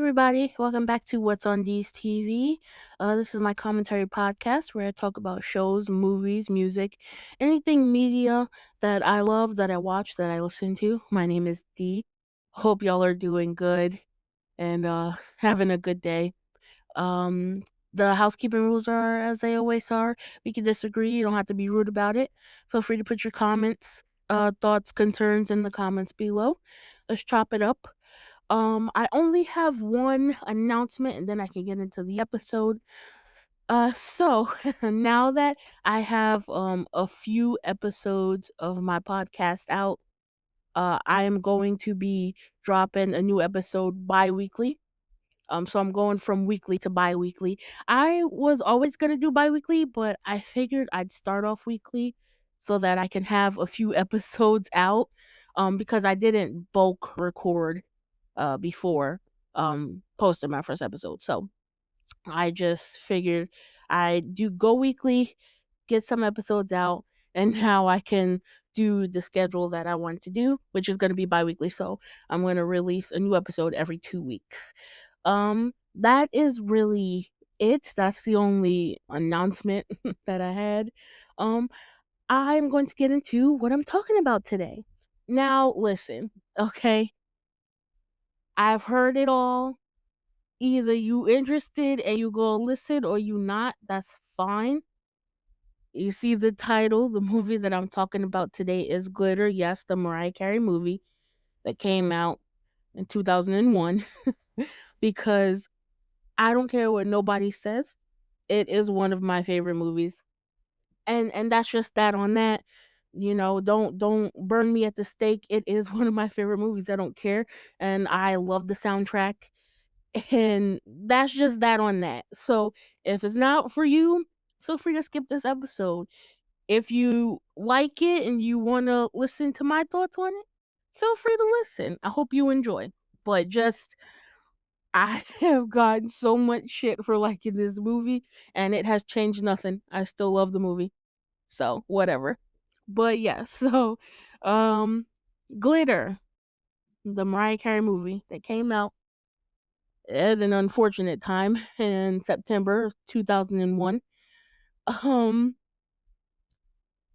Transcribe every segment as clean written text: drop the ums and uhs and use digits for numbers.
everybody. Welcome back to What's on D's TV. This is my commentary podcast where I talk about shows, movies, music, anything media that I love, that I watch, that I listen to. My name is Dee. Hope y'all are doing good and having a good day. Um, the housekeeping rules are as they always are. We can disagree. You don't have to be rude about it. Feel free to put your comments, thoughts, concerns in the comments below. Let's chop it up. I only have one announcement and then I can get into the episode. So now that I have a few episodes of my podcast out, I am going to be dropping a new episode bi-weekly. So I'm going from weekly to bi-weekly. I was always gonna do bi-weekly, but I figured I'd start off weekly so that I can have a few episodes out. Because I didn't bulk record before posting my first episode. So I just figured I'd do go weekly, get some episodes out, and now I can do the schedule that I want to do, which is going to be bi-weekly. So I'm going to release a new episode every 2 weeks. That is really it. That's the only announcement that I had. Um, I'm going to get into what I'm talking about today. Now, listen, okay? I've heard it all. Either you interested and you go listen or you not, that's fine. You see the title, the movie that I'm talking about today is Glitter. Yes, the Mariah Carey movie that came out in 2001. Because I don't care what nobody says, it is one of my favorite movies. And that's just that on that. Don't burn me at the stake. It is one of my favorite movies. I don't care. And I love the soundtrack. And that's just that on that. So if it's not for you, feel free to skip this episode. If you like it and you want to listen to my thoughts on it, feel free to listen. I hope you enjoy. But I have gotten so much shit for liking this movie, and it has changed nothing. I still love the movie. So, whatever. But yeah, so, um, Glitter, the Mariah Carey movie that came out at an unfortunate time in September of 2001. Um,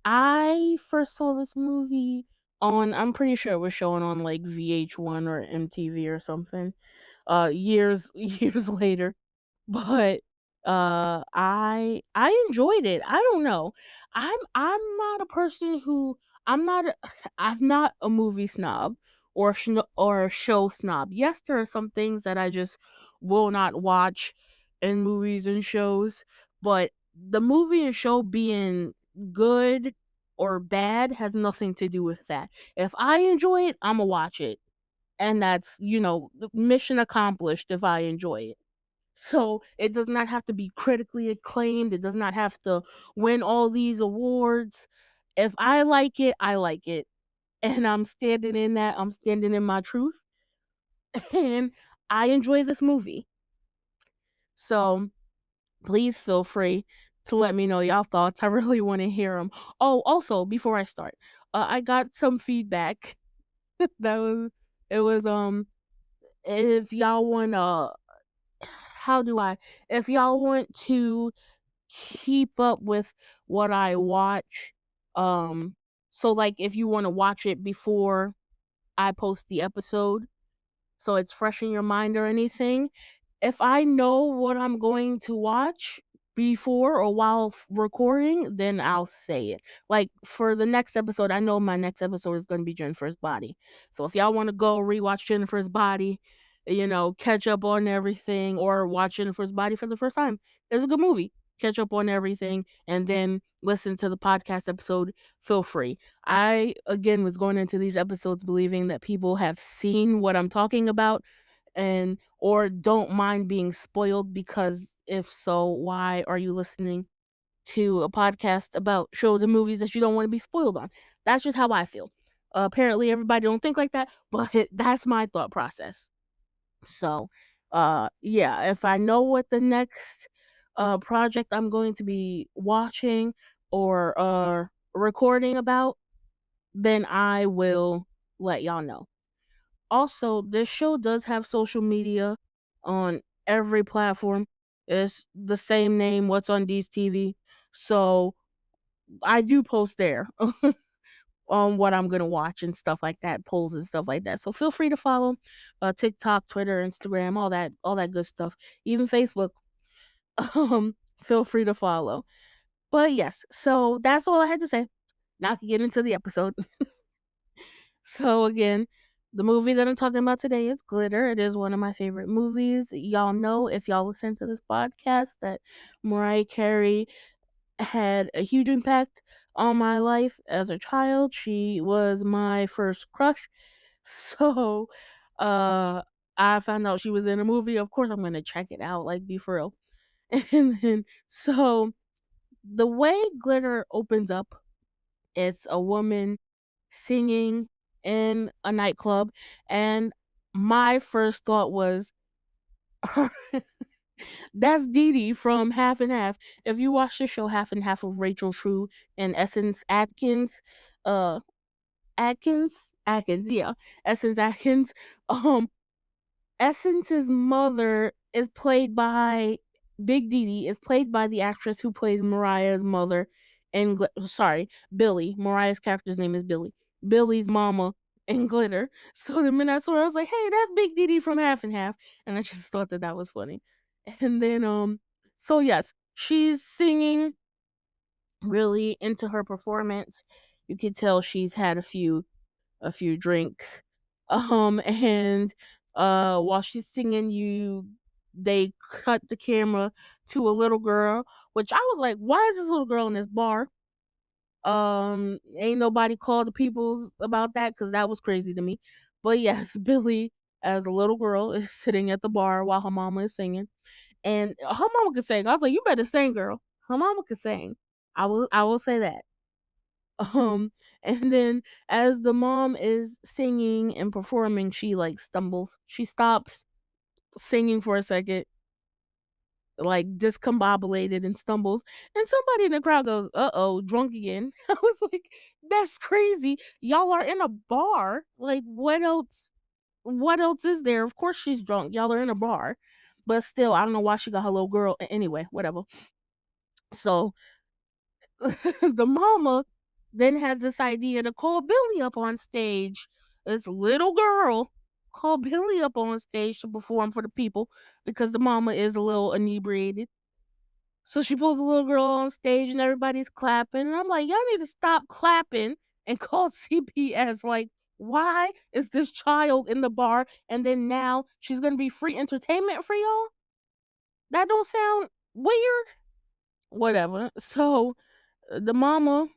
I first saw this movie on, I'm pretty sure it was showing on like VH1 or MTV or something, years later. But I enjoyed it. I don't know. I'm not a person who I'm not a, I'm not a movie snob or a show snob. Yes, there are some things that I just will not watch in movies and shows, but the movie and show being good or bad has nothing to do with that. If I enjoy it, I'm gonna watch it. And that's, mission accomplished if I enjoy it. So it does not have to be critically acclaimed. It does not have to win all these awards. If I like it, I like it. And I'm standing in that. I'm standing in my truth. And I enjoy this movie. So please feel free to let me know y'all thoughts. I really want to hear them. Oh, also, before I start, I got some feedback. that was, it was, if y'all want, how do I, if y'all want to keep up with what I watch. So like if you want to watch it before I post the episode, so it's fresh in your mind or anything, if I know what I'm going to watch before or while recording, then I'll say it. Like for the next episode, I know my next episode is going to be Jennifer's Body. So if y'all want to go rewatch Jennifer's Body, catch up on everything or watch Jennifer's Body for the first time, it's a good movie. Catch up on everything and then listen to the podcast episode. Feel free. I, again, was going into these episodes believing that people have seen what I'm talking about and or don't mind being spoiled, because if so, why are you listening to a podcast about shows and movies that you don't want to be spoiled on? That's just how I feel. Apparently everybody don't think like that, but that's my thought process. So yeah, if I know what the next project I'm going to be watching or recording about, then I will let y'all know. Also, this show does have social media. on every platform. It's the same name, What's on D's TV. So I do post there on what I'm gonna watch and stuff like that, polls and stuff like that. So feel free to follow TikTok, Twitter, Instagram, all that good stuff. Even Facebook. Feel free to follow. But yes, so that's all I had to say. Now I can get into the episode. So again, the movie that I'm talking about today is Glitter. It is one of my favorite movies. Y'all know, if y'all listen to this podcast, that Mariah Carey had a huge impact on my life as a child. She was my first crush. So I found out she was in a movie. Of course I'm gonna check it out, like, be for real. And then so the way Glitter opens up, it's a woman singing in a nightclub, and my first thought was, that's Dee Dee from Half and Half. If you watch the show Half and Half of Rachel True and Essence Atkins, uh, Atkins, yeah, Essence Atkins, um, Essence's mother is played by Big Dee is played by the actress who plays Mariah's mother in sorry, Billy. Mariah's character's name is Billy. Billy's mama in Glitter. So the minute I saw her, I was like, "Hey, that's Big Dee from Half and Half," and I just thought that that was funny. And then so yes, she's singing, really into her performance. You can tell she's had a few drinks. And while she's singing, they cut the camera to a little girl, which I was like, why is this little girl in this bar? Ain't nobody called the peoples about that, because that was crazy to me. But yes, Billy as a little girl is sitting at the bar while her mama is singing. And her mama could sing. I was like, you better sing, girl. Her mama could sing. I will say that. Um, and then as the mom is singing and performing, she like stumbles. She stops singing for a second, like discombobulated, and stumbles. And somebody in the crowd goes, "Uh-oh, drunk again." I was like, that's crazy. Y'all are in a bar. Like, what else? What else is there? Of course she's drunk. Y'all are in a bar. But still, I don't know why she got her little girl. Anyway, whatever. So the mama then has this idea to call Billy up on stage. This little girl called Billy up on stage to perform for the people because the mama is a little inebriated. So she pulls the little girl on stage and everybody's clapping. And I'm like, y'all need to stop clapping and call CPS. Like, why is this child in the bar and then now she's going to be free entertainment for y'all? That don't sound weird? Whatever. So the mama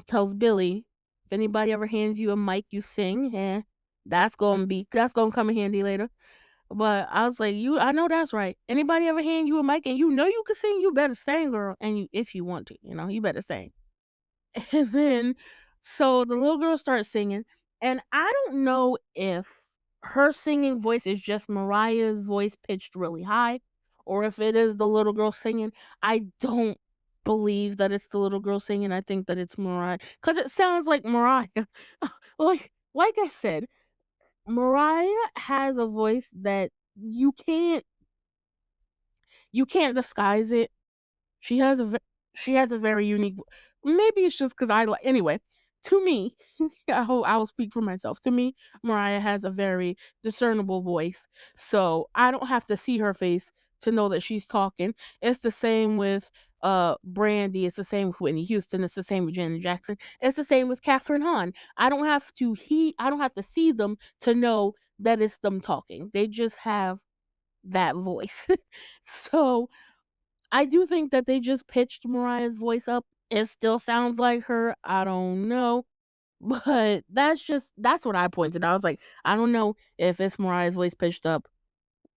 tells Billy, if anybody ever hands you a mic, you sing. That's gonna come in handy later. But I was like, I know that's right. Anybody ever hand you a mic and you know you can sing, you better sing, girl. And if you want to, you better sing. And then, so the little girl starts singing, and I don't know if her singing voice is just Mariah's voice pitched really high, or if it is the little girl singing. I don't believe that it's the little girl singing. I think that it's Mariah, because it sounds like Mariah. like I said, Mariah has a voice that you can't disguise it. She has she has a very unique. Maybe it's just because I like. Anyway, to me, I will speak for myself. To me, Mariah has a very discernible voice, so I don't have to see her face to know that she's talking. It's the same with Brandy. It's the same with Whitney Houston. It's the same with Janet Jackson. It's the same with Catherine Hahn. I don't have to I don't have to see them to know that it's them talking. They just have that voice. So I do think that they just pitched Mariah's voice up. It still sounds like her. I don't know. But that's what I pointed out. I was like, I don't know if it's Mariah's voice pitched up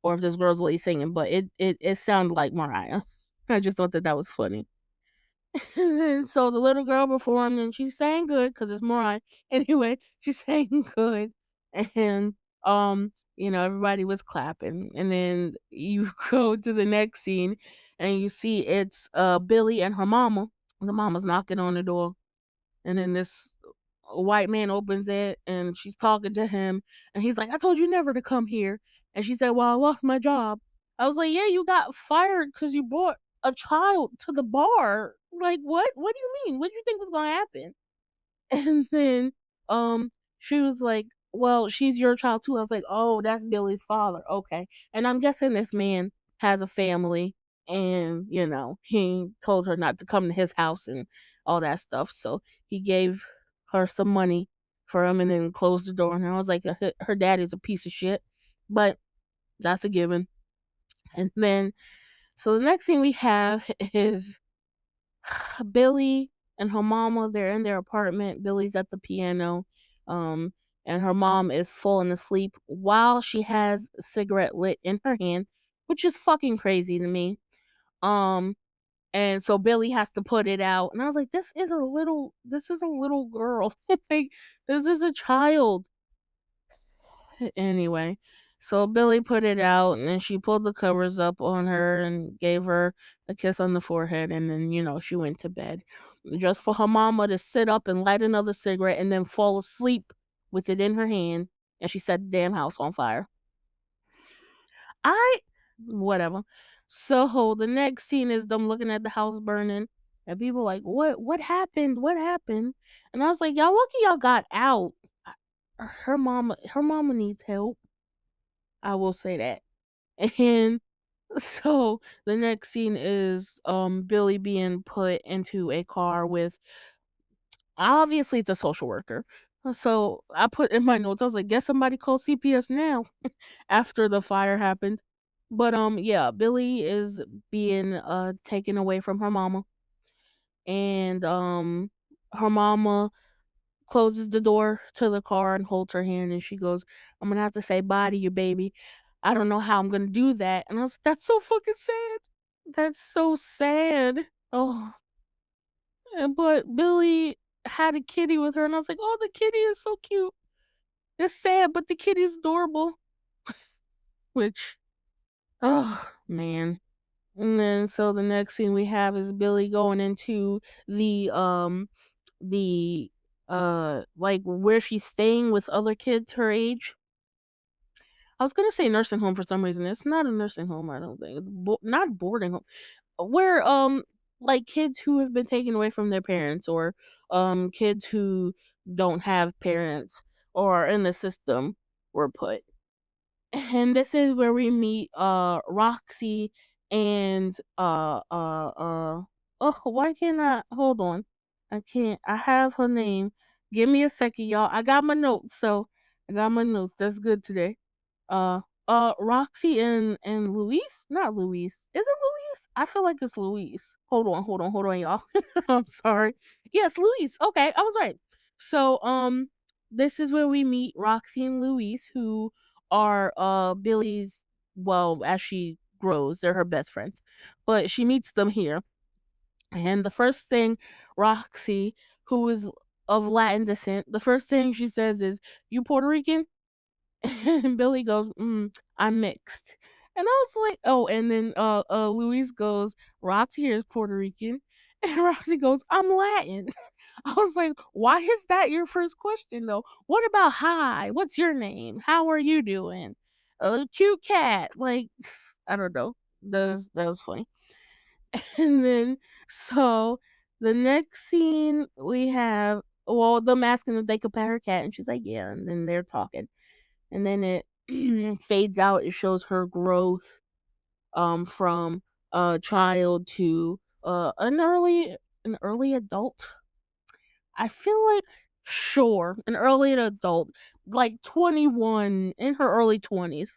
or if this girl's voice singing, but it sounded like Mariah. I just thought that that was funny. And then so the little girl performed and she sang good because it's Mariah. Anyway, she sang good. And everybody was clapping. And then you go to the next scene and you see it's Billy and her mama. The mama's knocking on the door. And then this a white man opens it and she's talking to him and he's like, I told you never to come here. And she said, well, I lost my job. I was like, yeah, you got fired because you brought a child to the bar. Like, what do you mean? What do you think was gonna happen? And then she was like, well, she's your child too. I was like, oh, that's Billy's father. Okay. And I'm guessing this man has a family and, he told her not to come to his house and all that stuff. So he gave her some money for him and then closed the door. And I was like, her dad is a piece of shit. But that's a given. And then, so the next thing we have is Billy and her mama, they're in their apartment. Billy's at the piano. Um, and her mom is falling asleep while she has a cigarette lit in her hand, which is fucking crazy to me. Um, and so Billy has to put it out. And I was like, this is a little girl. Like, this is a child. Anyway, so Billy put it out and then she pulled the covers up on her and gave her a kiss on the forehead and then, she went to bed. Just for her mama to sit up and light another cigarette and then fall asleep with it in her hand and she set the damn house on fire. I whatever. So the next scene is them looking at the house burning and people like, what happened? What happened? And I was like, y'all lucky y'all got out. Her mama needs help. I will say that. And so the next scene is Billy being put into a car with, obviously it's a social worker. So I put in my notes, I was like, guess somebody call CPS now after the fire happened. But yeah, Billy is being taken away from her mama. And her mama closes the door to the car and holds her hand and she goes, I'm gonna have to say bye to you, baby. I don't know how I'm gonna do that. And I was like, that's so fucking sad. That's so sad. Oh, but Billy had a kitty with her and I was like, oh, the kitty is so cute. It's sad, but the kitty's adorable. Which, oh, man. And then so the next scene we have is Billy going into the like where she's staying with other kids her age. I was gonna say nursing home for some reason. It's not a nursing home, I don't think. Not boarding home. Where like kids who have been taken away from their parents or kids who don't have parents or in the system were put. And this is where we meet Roxy and oh, why can't I hold on? I can't. I have her name. Give me a second, y'all. I got my notes, so I got my notes. That's good today. Uh Roxy and Luis? Not Luis. Is it Luis? I feel like it's Luis. Hold on, y'all. I'm sorry. Yes, Luis. Okay, I was right. So this is where we meet Roxy and Luis, who are Billy's, well, as she grows, they're her best friends. But she meets them here. And the first thing Roxy, who is of Latin descent, the first thing she says is, "You Puerto Rican?" And Billy goes, I'm mixed. And I was like, oh, and then Luis goes, Roxy here is Puerto Rican. And Roxy goes, I'm Latin. I was like, why is that your first question though? What about hi? What's your name? How are you doing? Cute cat. Like, I don't know. That was funny. And then so the next scene we have, well, them asking if they could pet her cat, and she's like, yeah, and then they're talking. And then it fades out. It shows her growth from a child to an early adult. I feel like, sure, an early adult, like 21, in her early 20s.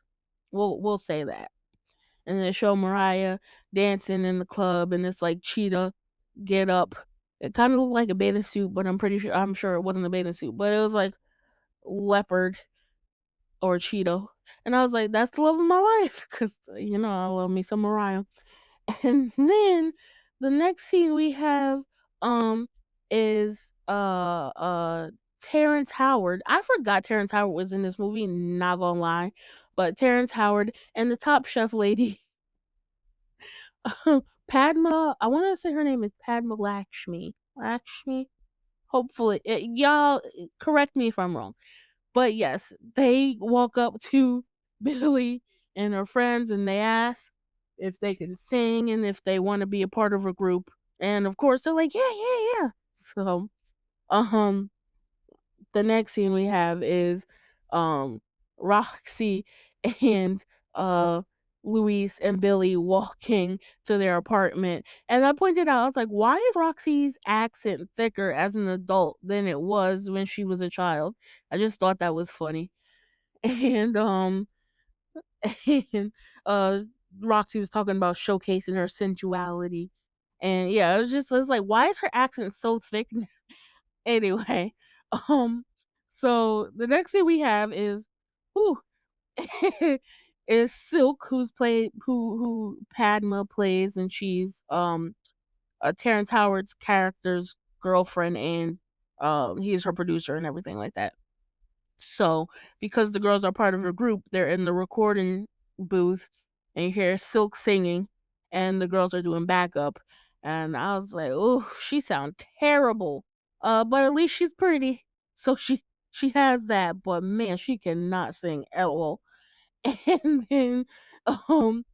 We'll say that. And they show Mariah dancing in the club in this like cheetah get up. It kind of looked like a bathing suit, but I'm sure it wasn't a bathing suit, but it was like leopard or Cheeto. And I was like, that's the love of my life. Because, I love me some Mariah. And then the next scene we have is Terrence Howard. I forgot Terrence Howard was in this movie, not gonna lie. But Terrence Howard and the Top Chef lady, Padma, I want to say her name is Padma Lakshmi. Lakshmi? hopefully, y'all correct me if I'm wrong. But yes, they walk up to Billy and her friends and they ask if they can sing and if they want to be a part of a group. And of course, they're like, yeah, yeah, yeah. So, um, the next scene we have is Roxy and uh Luis and Billy walking to their apartment. And I pointed out, I was like, why is Roxy's accent thicker as an adult than it was when she was a child? I just thought that was funny. And and uh Roxy was talking about showcasing her sensuality. And yeah, it was like, why is her accent so thick? Anyway, um, so the next thing we have is who is Silk, who Padma plays, and she's Terrence Howard's character's girlfriend, and he's her producer and everything like that. So, because the girls are part of a group, they're in the recording booth and you hear Silk singing and the girls are doing backup. And I was like, oh, she sounds terrible. But at least she's pretty. So she has that, but man, she cannot sing at all. And then um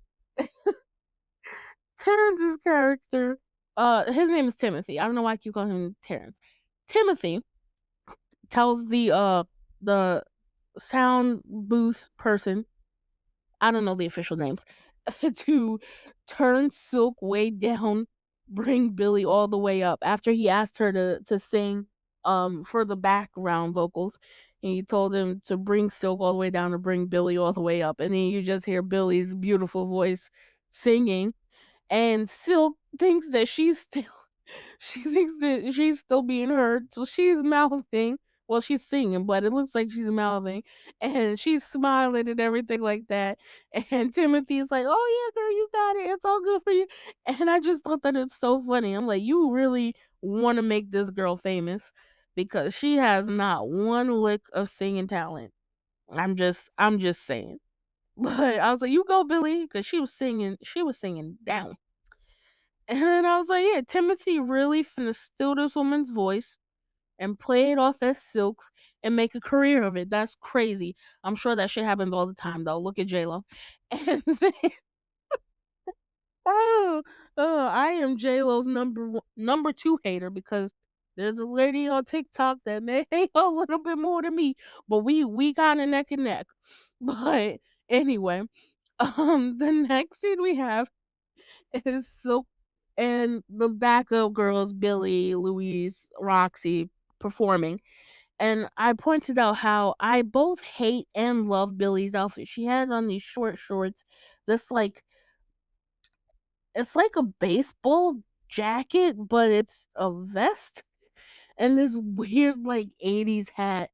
Terrence's character, his name is Timothy. I don't know why I keep calling him Terrence. Timothy tells the sound booth person, I don't know the official names, to turn Silk way down, bring Billy all the way up after he asked her to sing for the background vocals. And he told him to bring Silk all the way down to bring Billy all the way up. And then you just hear Billy's beautiful voice singing. And Silk thinks that she thinks that she's still being heard, so she's mouthing. Well, she's singing, but it looks like she's mouthing, and she's smiling and everything like that. And Timothy's like, "Oh yeah, girl, you got it. It's all good for you." And I just thought that it's so funny. I'm like, you really want to make this girl famous because she has not one lick of singing talent. I'm just saying. But I was like, you go, Billy, because she was singing down. And then I was like, yeah, Timothy really finna steal this woman's voice and play it off as Silks and make a career of it. That's crazy. I'm sure that shit happens all the time though. Look at J Lo. And then oh, I am J Lo's number two hater because there's a lady on TikTok that may hate a little bit more than me, but we kind of neck and neck. But anyway, the next scene we have is Silk and the backup girls, Billy, Louise, Roxy, performing. And I pointed out how I both hate and love Billy's outfit. She had on these short shorts, this like it's like a baseball jacket, but it's a vest, and this weird like 80s hat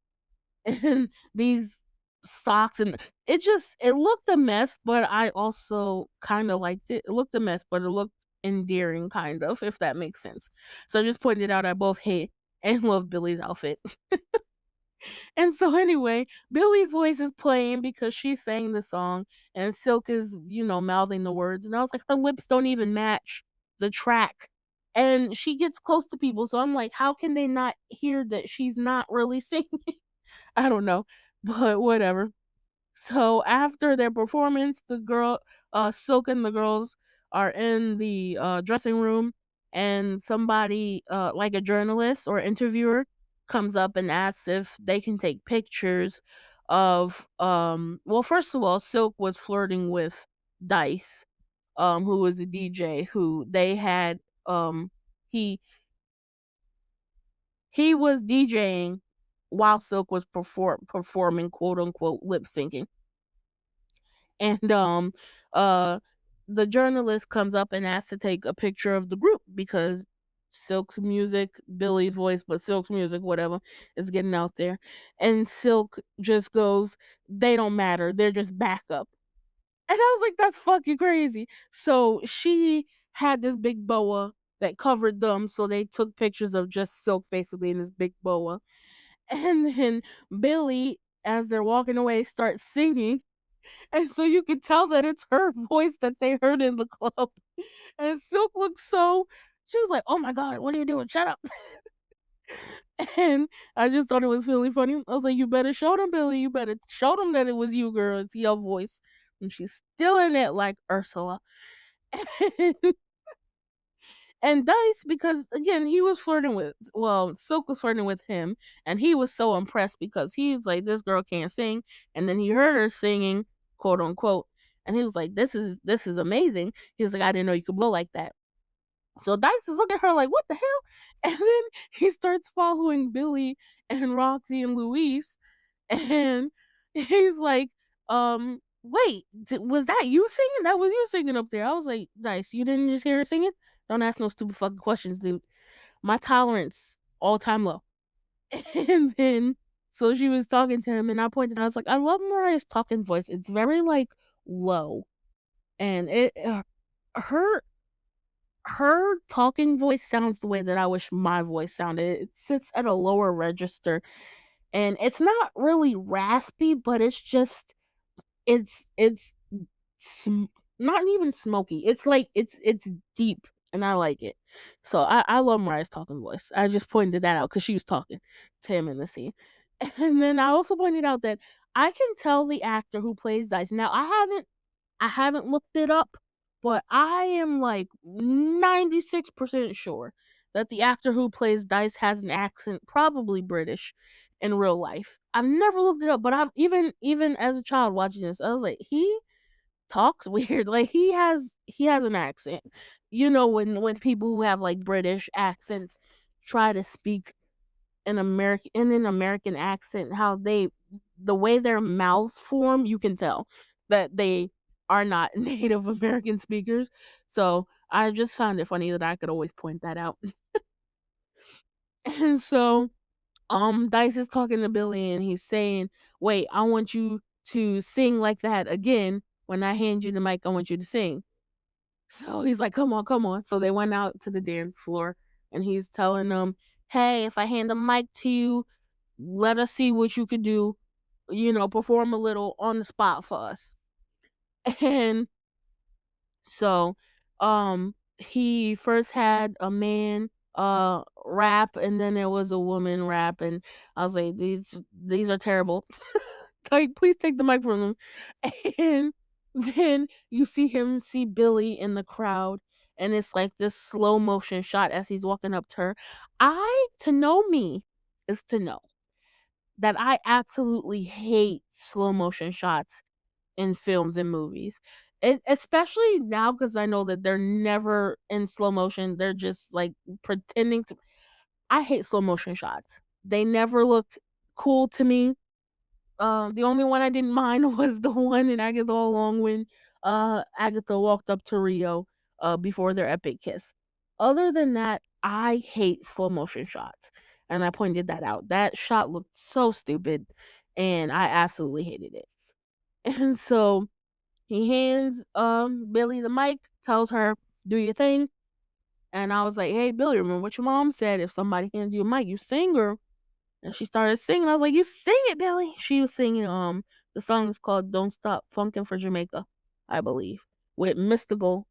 and these socks, and it looked a mess, but I also kind of liked it. It looked a mess, but it looked endearing, kind of, if that makes sense. So I just pointed out I both hate and love Billy's outfit. And so anyway, Billy's voice is playing because she sang the song, and Silk is, mouthing the words. And I was like, her lips don't even match the track. And she gets close to people, so I'm like, how can they not hear that she's not really singing? I don't know, but whatever. So after their performance, Silk and the girls are in the dressing room, and somebody, like a journalist or interviewer, comes up and asks if they can take pictures of. Well, first of all, Silk was flirting with Dice, who was a DJ who they had. He he was DJing while Silk was performing, quote unquote, lip syncing. And uh the journalist comes up and asks to take a picture of the group because Silk's music, Billy's voice, but Silk's music, whatever, is getting out there. And Silk just goes, they don't matter, they're just backup. And I was like, that's fucking crazy. So she had this big boa that covered them, so they took pictures of just Silk basically in this big boa. And then Billy, as they're walking away, starts singing, and so you can tell that it's her voice that they heard in the club. And Silk looks she was like, oh my God, what are you doing? Shut up. And I just thought it was really funny. I was like, "You better show them, Billy. You better show them that it was you, girl. It's your voice." And she's still in it like Ursula. And Dice, because again, he was flirting with, well, Silk was flirting with him, and he was so impressed because he's like, this girl can't sing, and then he heard her singing, quote unquote, and he was like, this is amazing. He was like, I didn't know you could blow like that. So Dice is looking at her like, what the hell? And then he starts following Billy and Roxy and Luis, and he's like, wait, was that you singing? That was you singing up there. I was like, Dice, you didn't just hear her singing? Don't ask no stupid fucking questions, dude. My tolerance all time low. And then so she was talking to him, and I pointed out, I was like, I love Mariah's talking voice. It's very like low, and it her her talking voice sounds the way that I wish my voice sounded. It sits at a lower register, and it's not really raspy, but it's just it's sm- not even smoky. It's like it's deep, and I like it. So I love Mariah's talking voice. I just pointed that out because she was talking to him in the scene, and then I also pointed out that I can tell the actor who plays Dice. Now I haven't looked it up, but I am like 96% sure that the actor who plays Dice has an accent, probably British, in real life. I've never looked it up, but I've even as a child watching this, I was like, he talks weird. Like he has an accent. You know, when people who have like British accents try to speak an American accent, how the way their mouths form, you can tell that they are not Native American speakers. So I just found it funny that I could always point that out. And so Dice is talking to Billy and he's saying, wait, I want you to sing like that again. When I hand you the mic, I want you to sing. So he's like, come on, come on. So they went out to the dance floor and he's telling them, hey, if I hand the mic to you, let us see what you could do. Perform a little on the spot for us. And so he first had a man rap, and then there was a woman rap, and I was like, these are terrible. Like, please take the mic from them. And then you see Billy in the crowd, and it's like this slow motion shot as he's walking up to her. To know me is to know that I absolutely hate slow motion shots in films and movies. Especially now because I know that they're never in slow motion. They're just like pretending to. I hate slow motion shots. They never look cool to me. The only one I didn't mind was the one in Agatha All Along when Agatha walked up to Rio before their epic kiss. Other than that, I hate slow motion shots. And I pointed that out. That shot looked so stupid and I absolutely hated it. And so he hands Billy the mic, tells her, do your thing. And I was like, hey Billy, remember what your mom said? If somebody hands you a mic, you sing, her. And she started singing. I was like, you sing it, Billy. She was singing the song is called Don't Stop Funkin' for Jamaica, I believe. With Mystical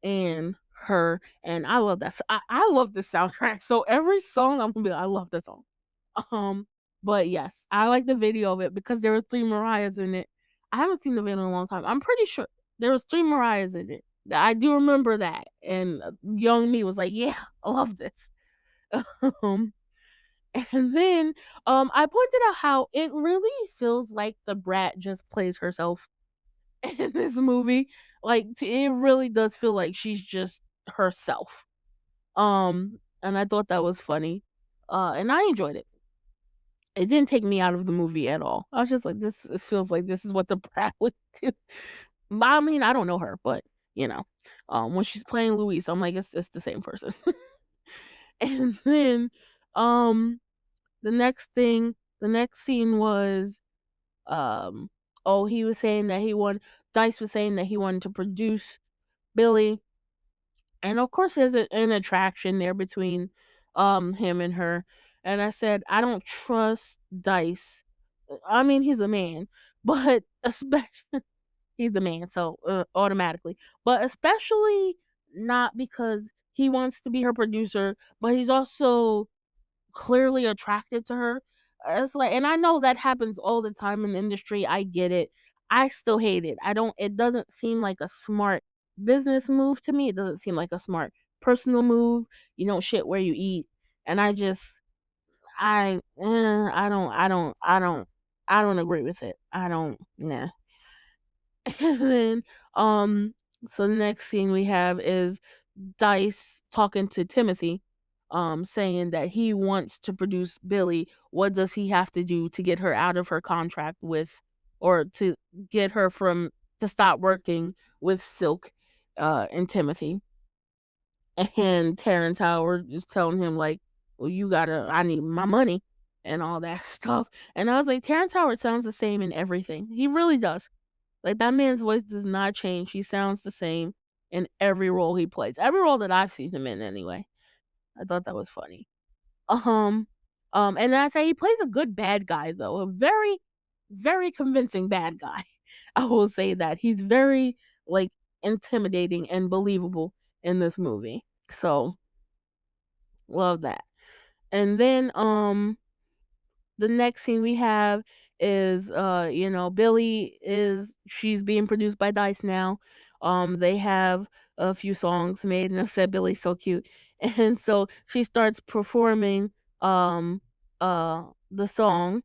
and her. And I love that. I love this soundtrack. So every song I'm gonna be like, I love this song. But yes, I like the video of it because there were 3 Mariahs in it. I haven't seen the video in a long time. I'm pretty sure there was 3 Mariahs in it. I do remember that. And young me was like, yeah, I love this. um, and then I pointed out how it really feels like the brat just plays herself in this movie. Like it really does feel like she's just herself. And I thought that was funny. And I enjoyed it. It didn't take me out of the movie at all. I was just like, this it feels like this is what the brat would do. I mean, I don't know her, but when she's playing Louise, I'm like, it's the same person. And then um the next scene was um oh, he was saying that Dice was saying that he wanted to produce Billy. And of course there's an attraction there between him and her. And I said, I don't trust Dice. I mean, he's a man, but especially he's a man, so automatically. But especially not because he wants to be her producer, but he's also clearly attracted to her. It's like, and I know that happens all the time in the industry. I get it. I still hate it. I don't. It doesn't seem like a smart business move to me. It doesn't seem like a smart personal move. You don't shit where you eat, and I don't agree with it. I don't. Nah. And then, um, so the next scene we have is Dice talking to Timothy, saying that he wants to produce Billy. What does he have to do to get her out of her contract with, or to get her from to stop working with Silk, and Timothy? And Terrence Howard is telling him like, "Well, I need my money." And all that stuff. And I was like, Terrence Howard sounds the same in everything. He really does. Like, that man's voice does not change. He sounds the same in every role he plays. Every role that I've seen him in anyway. I thought that was funny. Um and I say he plays a good bad guy though. A very, very convincing bad guy. I will say that. He's very like intimidating and believable in this movie. So love that. And then the next scene we have is Billy is she's being produced by Dice now. They have a few songs made, and I said Billy's so cute. And so she starts performing um the song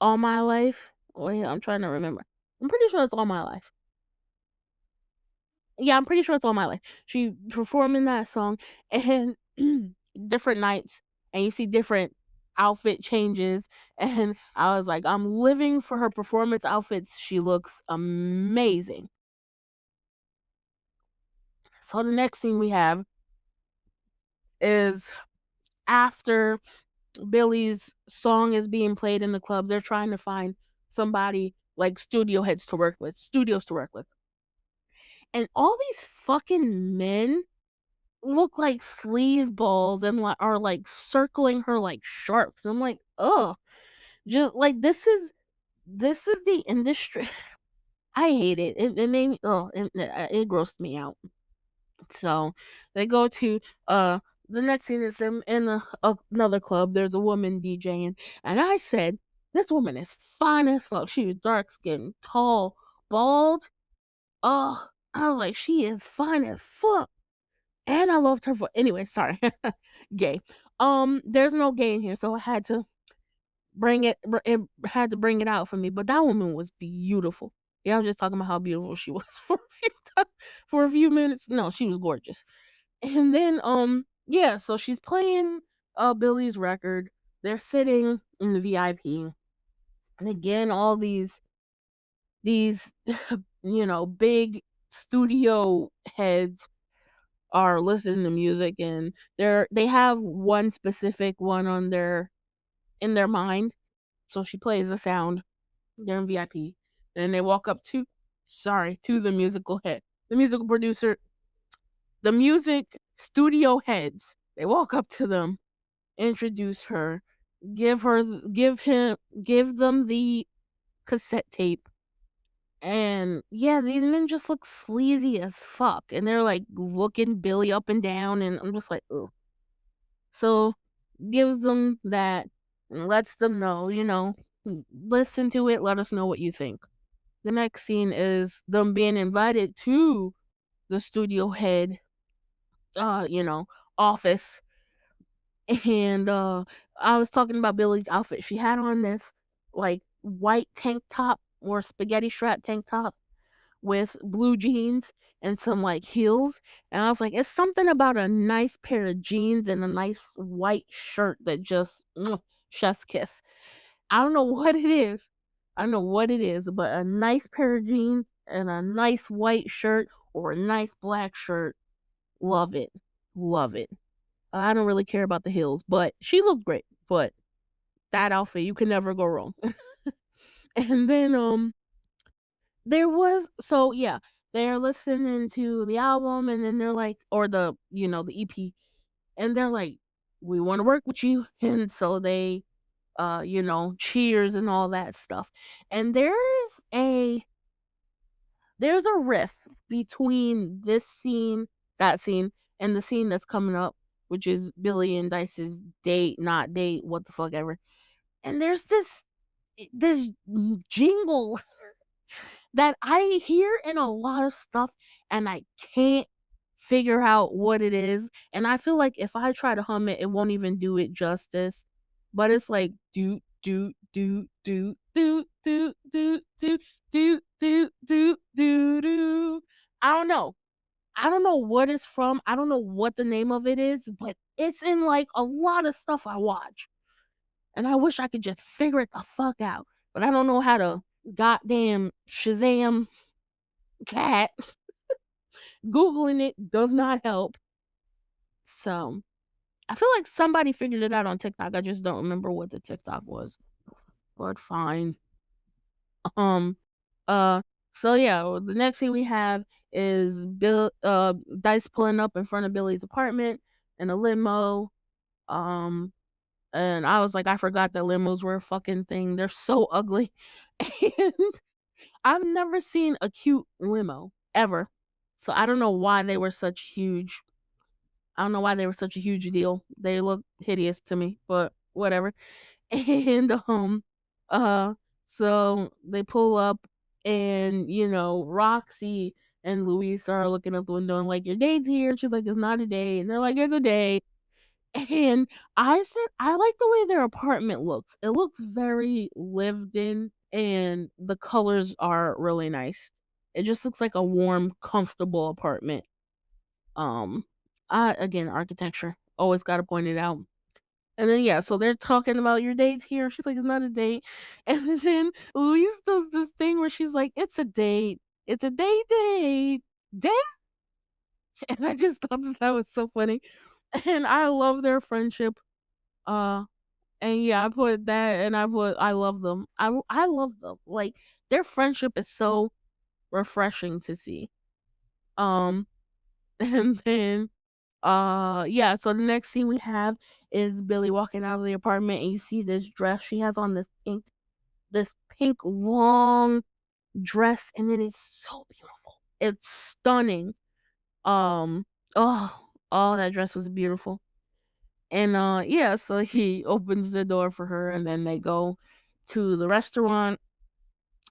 All My Life. Wait, I'm trying to remember. I'm pretty sure it's All My Life. Yeah, I'm pretty sure it's All My Life. She performing that song, and different nights, and you see different outfit changes, and I was like, I'm living for her performance outfits. She looks amazing. So the next scene we have is after Billy's song is being played in the club. They're trying to find somebody like studios to work with. And all these fucking men look like sleaze balls and are like circling her like sharks. And I'm like, oh, just like this is the industry. I hate it. It made me it grossed me out. So they go to the next scene is them in another club. There's a woman DJing, and I said, this woman is fine as fuck. She was dark skinned, tall, bald. Oh, I was like, she is fine as fuck. And I loved her voice. Anyway, sorry. Gay. There's no gay in here, so I had to it had to bring it out for me. But that woman was beautiful. Yeah, I was just talking about how beautiful she was for a few minutes. No, she was gorgeous. And then yeah, so she's playing Billy's record. They're sitting in the VIP. And again, all these big studio heads are listening to music, and they have one specific one on in their mind. So she plays the sound. They're in VIP. And they walk up to the musical head. The musical producer, the music studio heads. They walk up to them, introduce her, give them the cassette tape. And yeah, these men just look sleazy as fuck. And they're like looking Billy up and down, and I'm just like, ugh. So gives them that and lets them know, listen to it, let us know what you think. The next scene is them being invited to the studio head office. And I was talking about Billy's outfit. She had on this like white tank top or spaghetti strap tank top with blue jeans and some like heels. And I was like, it's something about a nice pair of jeans and a nice white shirt that just chef's kiss. I don't know what it is. I don't know what it is, but a nice pair of jeans and a nice white shirt or a nice black shirt. Love it. Love it. I don't really care about the heels, but she looked great. But that outfit, you can never go wrong. And then there was so yeah, they're listening to the album, and then they're like, or the EP, and they're like, we want to work with you. And so they cheers and all that stuff. And there's a riff between this scene, that scene, and the scene that's coming up. which is Billy and Dice's date, not date, what the fuck ever. And there's this jingle that I hear in a lot of stuff, and I can't figure out what it is. And I feel like if I try to hum it, it won't even do it justice. But it's like do do do do do do do do do do do do do. I don't know. I don't know what it's from. I don't know what the name of it is, but it's in like a lot of stuff I watch. And I wish I could just figure it the fuck out. But I don't know how to goddamn Shazam cat. Googling it does not help. So I feel like somebody figured it out on TikTok. I just don't remember what the TikTok was. But fine. Um uh so yeah, the next thing we have is Dice pulling up in front of Billy's apartment in a limo. Um and I was like, I forgot that limos were a fucking thing. They're so ugly. And I've never seen a cute limo ever. So I don't know why they were such huge. I don't know why they were such a huge deal. They look hideous to me, but whatever. And uh so they pull up, and Roxy and Luis are looking out the window and like, your date's here. She's like, it's not a date. And they're like, it's a date. And I said, I like the way their apartment looks. It looks very lived in, and the colors are really nice. It just looks like a warm, comfortable apartment. Um, again, architecture. Always got to point it out. And then yeah, so they're talking about your dates here. She's like, it's not a date. And then Louise does this thing where she's like, it's a date. It's a date. And I just thought that was so funny. And I love their friendship. Uh and yeah, I put that, and I love them. I love them. Like, their friendship is so refreshing to see. Um and then yeah, so the next scene we have is Billy walking out of the apartment, and you see this dress she has on, this pink long dress, and it is so beautiful. It's stunning. Um oh, that dress was beautiful. And yeah, so he opens the door for her, and then they go to the restaurant.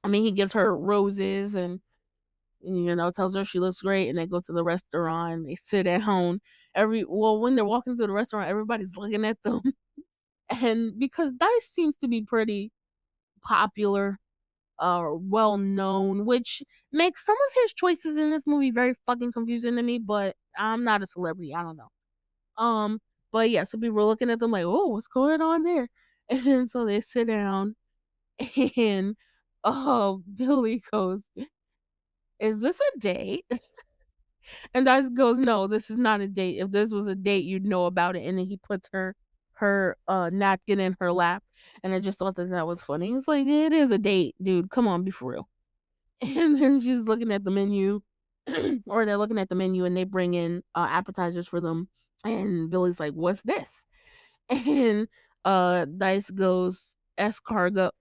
I mean, he gives her roses, and tells her she looks great, and they go to the restaurant. They sit down. When they're walking through the restaurant, everybody's looking at them. And because Dice seems to be pretty popular, well known, which makes some of his choices in this movie very fucking confusing to me, but I'm not a celebrity. I don't know. Um, but yeah, so people were looking at them like, oh, what's going on there? And so they sit down, and Billy goes, is this a date? And Dice goes, no, this is not a date. If this was a date, you'd know about it. And then he puts her napkin in her lap. And I just thought that was funny. It's like, it is a date, dude. Come on, be for real. And then she's looking at the menu, or they're looking at the menu, and they bring in appetizers for them. And Billy's like, what's this? And Dice goes, escargot,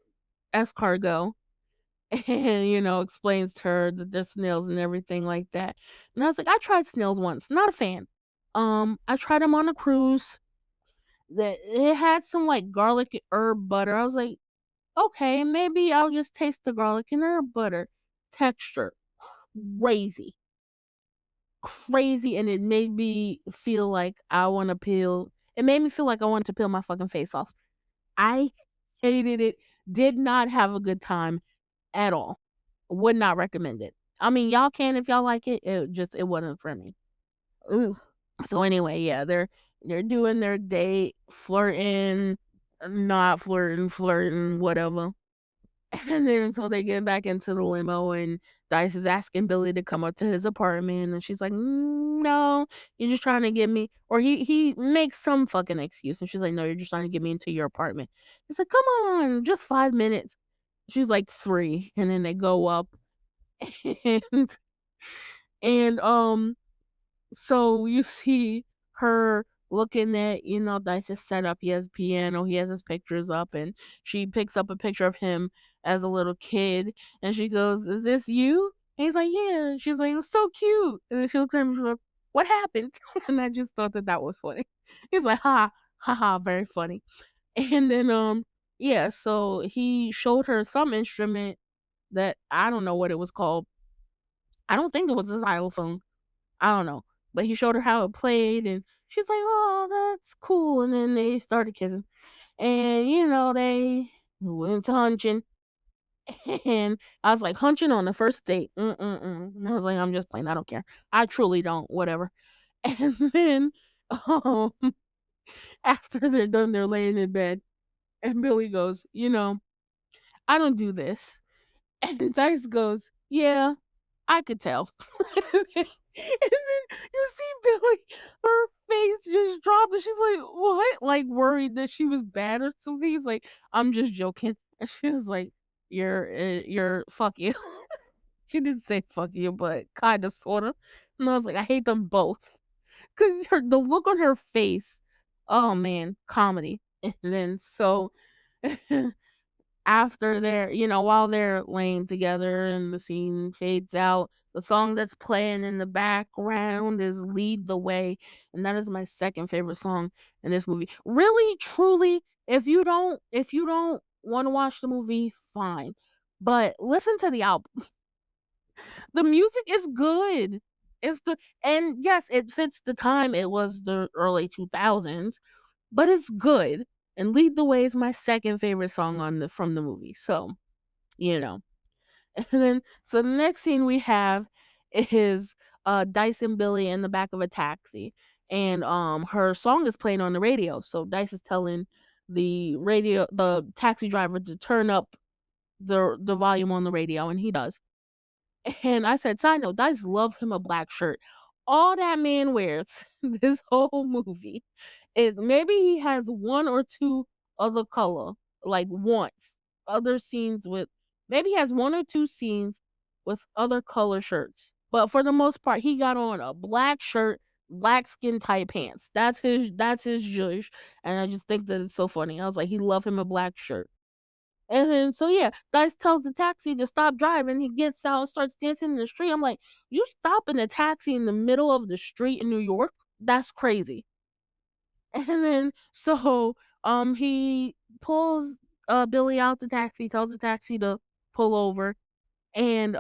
and explains to her that there's snails and everything like that. And I was like, I tried snails once, not a fan. I tried them on a cruise. That it had some like garlic herb butter. I was like, okay, maybe I'll just taste the garlic and herb butter. Texture crazy, crazy, and it made me feel like I want to peel. It made me feel like I wanted to peel my fucking face off. I hated it. Did not have a good time at all. Would not recommend it. I mean, y'all can if y'all like it. It wasn't for me. Ooh. So anyway, yeah, they're doing their date, flirting, not flirting, whatever. And then so they get back into the limo, and Dice is asking Billy to come up to his apartment, and she's like, no, you're just trying to get me, or he makes some fucking excuse, and she's like, no, you're just trying to get me into your apartment. It's like, come on, just 5 minutes. She's like, 3, and then they go up. and and so you see her looking at, Dice's setup. He has piano, he has his pictures up, and she picks up a picture of him as a little kid, and she goes, is this you? And he's like, yeah. And she's like, it was so cute. And then she looks at him, she's like, What happened?" And I just thought that was funny. He's like, "Ha, ha, ha, very funny." And then, yeah, so he showed her some instrument that I don't know what it was called. I don't think it was a xylophone. I don't know. But he showed her how it played, and she's like, "Oh, that's cool." And then they started kissing. And, they went to hunching. And I was like, hunching on the first date. Mm-mm-mm. And I was like, I'm just playing. I don't care. I truly don't. Whatever. And then, um, after they're done, they're laying in bed. And Billy goes, I don't do this. And Dice goes, yeah, I could tell. And then you see Billy, her face just dropped, and she's like, what? Like worried that she was bad or something. He's like, I'm just joking. And she was like, you're fuck you. She didn't say fuck you, but kind of, sort of. And I was like, I hate them both. Because the look on her face, oh man, comedy. And then so after they're, while they're laying together and the scene fades out, the song that's playing in the background is Lead the Way. And that is my second favorite song in this movie. Really, truly, if you don't want to watch the movie, fine. But listen to the album. The music is good. It's good. And yes, it fits the time. It was the early 2000s, but it's good. And Lead the Way is my second favorite song from the movie. So, you know. And then so the next scene we have is Dice and Billy in the back of a taxi. And her song is playing on the radio. So Dice is telling the taxi driver to turn up the volume on the radio, and he does. And I said, side note, Dice loves him a black shirt. All that man wears this whole movie is maybe he has one or two other color, like once. Other scenes with maybe he has one or two scenes with other color shirts. But for the most part, he got on a black shirt, black skin tight pants. That's his judge. And I just think that it's so funny. I was like, he love him a black shirt. And then, so yeah, Dice tells the taxi to stop driving. He gets out and starts dancing in the street. I'm like, you stopping a taxi in the middle of the street in New York? That's crazy. And then, so, he pulls Billy out the taxi, tells the taxi to pull over, and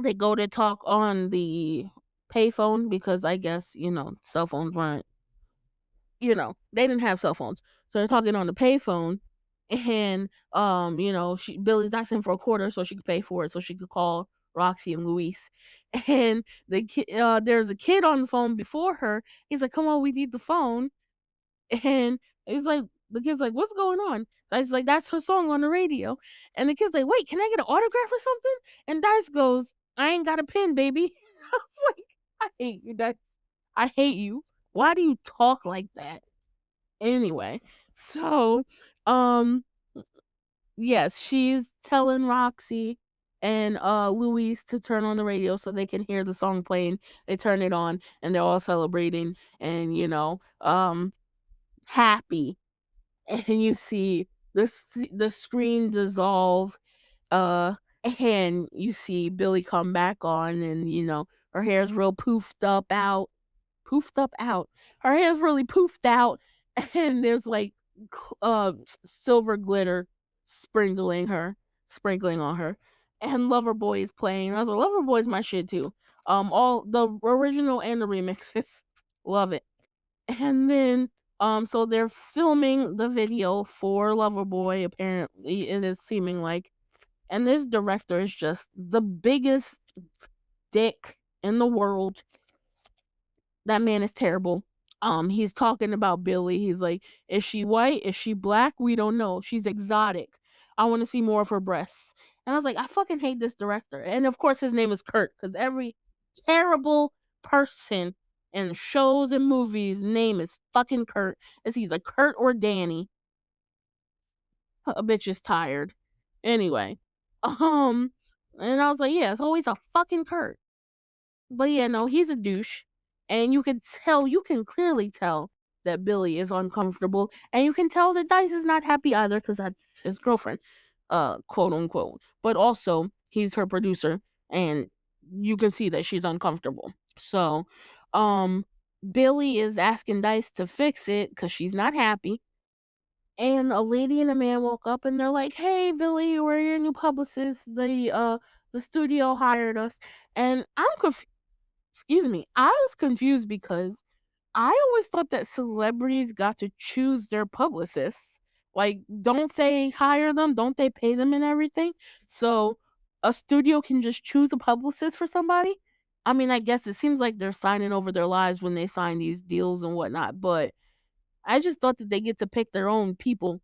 they go to talk on the payphone because I guess cell phones weren't they didn't have cell phones. So they're talking on the payphone, and Billy's asking for a quarter so she could pay for it so she could call Roxy and Luis. And there's a kid on the phone before her. He's like, "Come on, we need the phone." And he's like, the kid's like, "What's going on?" Dice like, "That's her song on the radio." And the kid's like, "Wait, can I get an autograph or something?" And Dice goes, "I ain't got a pen, baby." I was like, I hate you, Dice. I hate you. Why do you talk like that? Anyway, so, um, yes, she's telling Roxy and Luis to turn on the radio so they can hear the song playing. They turn it on and they're all celebrating and happy. And you see the screen dissolve, uh, and you see Billy come back on, and her hair's real poofed up out. Her hair's really poofed out, and there's like silver glitter sprinkling on her. And Loverboy is playing. I was like, Loverboy's my shit too. All the original and the remixes, love it. And then so they're filming the video for Loverboy. Apparently, it is seeming like, and this director is just the biggest dick in the world. That man is terrible. He's talking about Billy. He's like, is she white? Is she black? We don't know. She's exotic. I want to see more of her breasts. And I was like, I fucking hate this director. And of course, his name is Kurt, because every terrible person in shows and movies' name is fucking Kurt. It's either Kurt or Danny. A bitch is tired. Anyway, and I was like, yeah, it's always a fucking Kurt. But yeah, no, he's a douche. And you can clearly tell that Billy is uncomfortable. And you can tell that Dice is not happy either because that's his girlfriend, quote unquote. But also, he's her producer. And you can see that she's uncomfortable. So, Um, Billy is asking Dice to fix it because she's not happy. And a lady and a man woke up and they're like, "Hey, Billy, we're your new publicist. The studio hired us." And I'm confused. Excuse me. I was confused because I always thought that celebrities got to choose their publicists. Like, don't they hire them? Don't they pay them and everything? So a studio can just choose a publicist for somebody? I mean, I guess it seems like they're signing over their lives when they sign these deals and whatnot, but I just thought that they get to pick their own people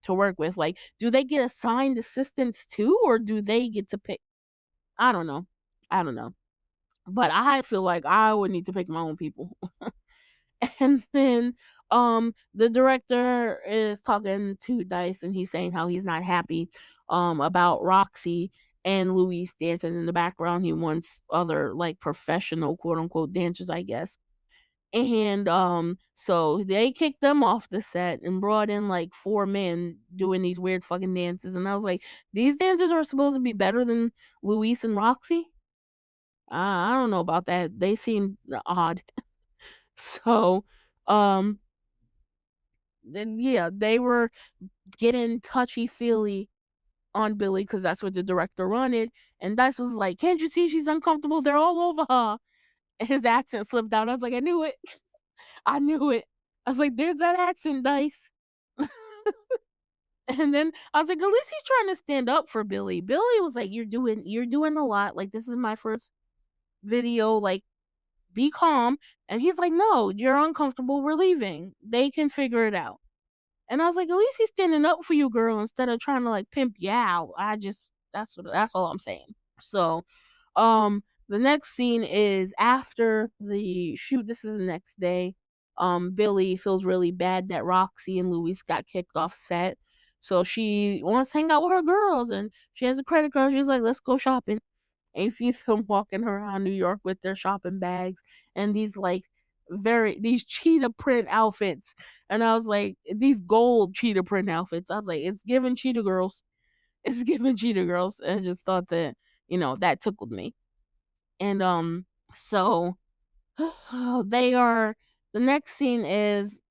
to work with. Like, do they get assigned assistants too, or do they get to pick? I don't know. I don't know. But I feel like I would need to pick my own people. And then the director is talking to Dice and he's saying how he's not happy about Roxy and Luis dancing in the background. He wants other like professional quote unquote dancers, I guess. And so they kicked them off the set and brought in like four men doing these weird fucking dances. And I was like, these dancers are supposed to be better than Luis and Roxy? I don't know about that. They seem odd. So um then yeah, they were getting touchy feely on Billy because that's what the director wanted. And Dice was like, "Can't you see she's uncomfortable? They're all over her." And his accent slipped out. I was like, I knew it. I knew it. I was like, there's that accent, Dice. And then I was like, at least he's trying to stand up for Billy. Billy was like, you're doing a lot. Like, this is my first video. Like, be calm. And he's like, no, you're uncomfortable. We're leaving. They can figure it out. And I was like, at least he's standing up for you, girl, instead of trying to like pimp you out. That's all I'm saying. So, the next scene is after the shoot. This is the next day. Billy feels really bad that Roxy and Luis got kicked off set. So she wants to hang out with her girls and she has a credit card. She's like, let's go shopping. And you see them walking around New York with their shopping bags and these cheetah print outfits. And I was like, these gold cheetah print outfits. I was like, it's giving cheetah girls. It's giving cheetah girls. And I just thought that, that tickled me. And so they are the next scene is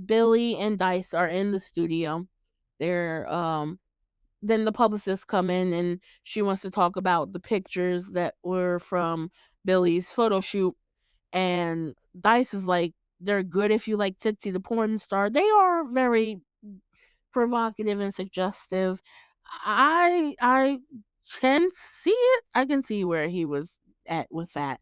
Billy and Dice are in the studio. They're then the publicists come in and she wants to talk about the pictures that were from Billy's photo shoot. And Dice is like, they're good if you like Tootsie the porn star. They are very provocative and suggestive. I can see it. I can see where he was at with that.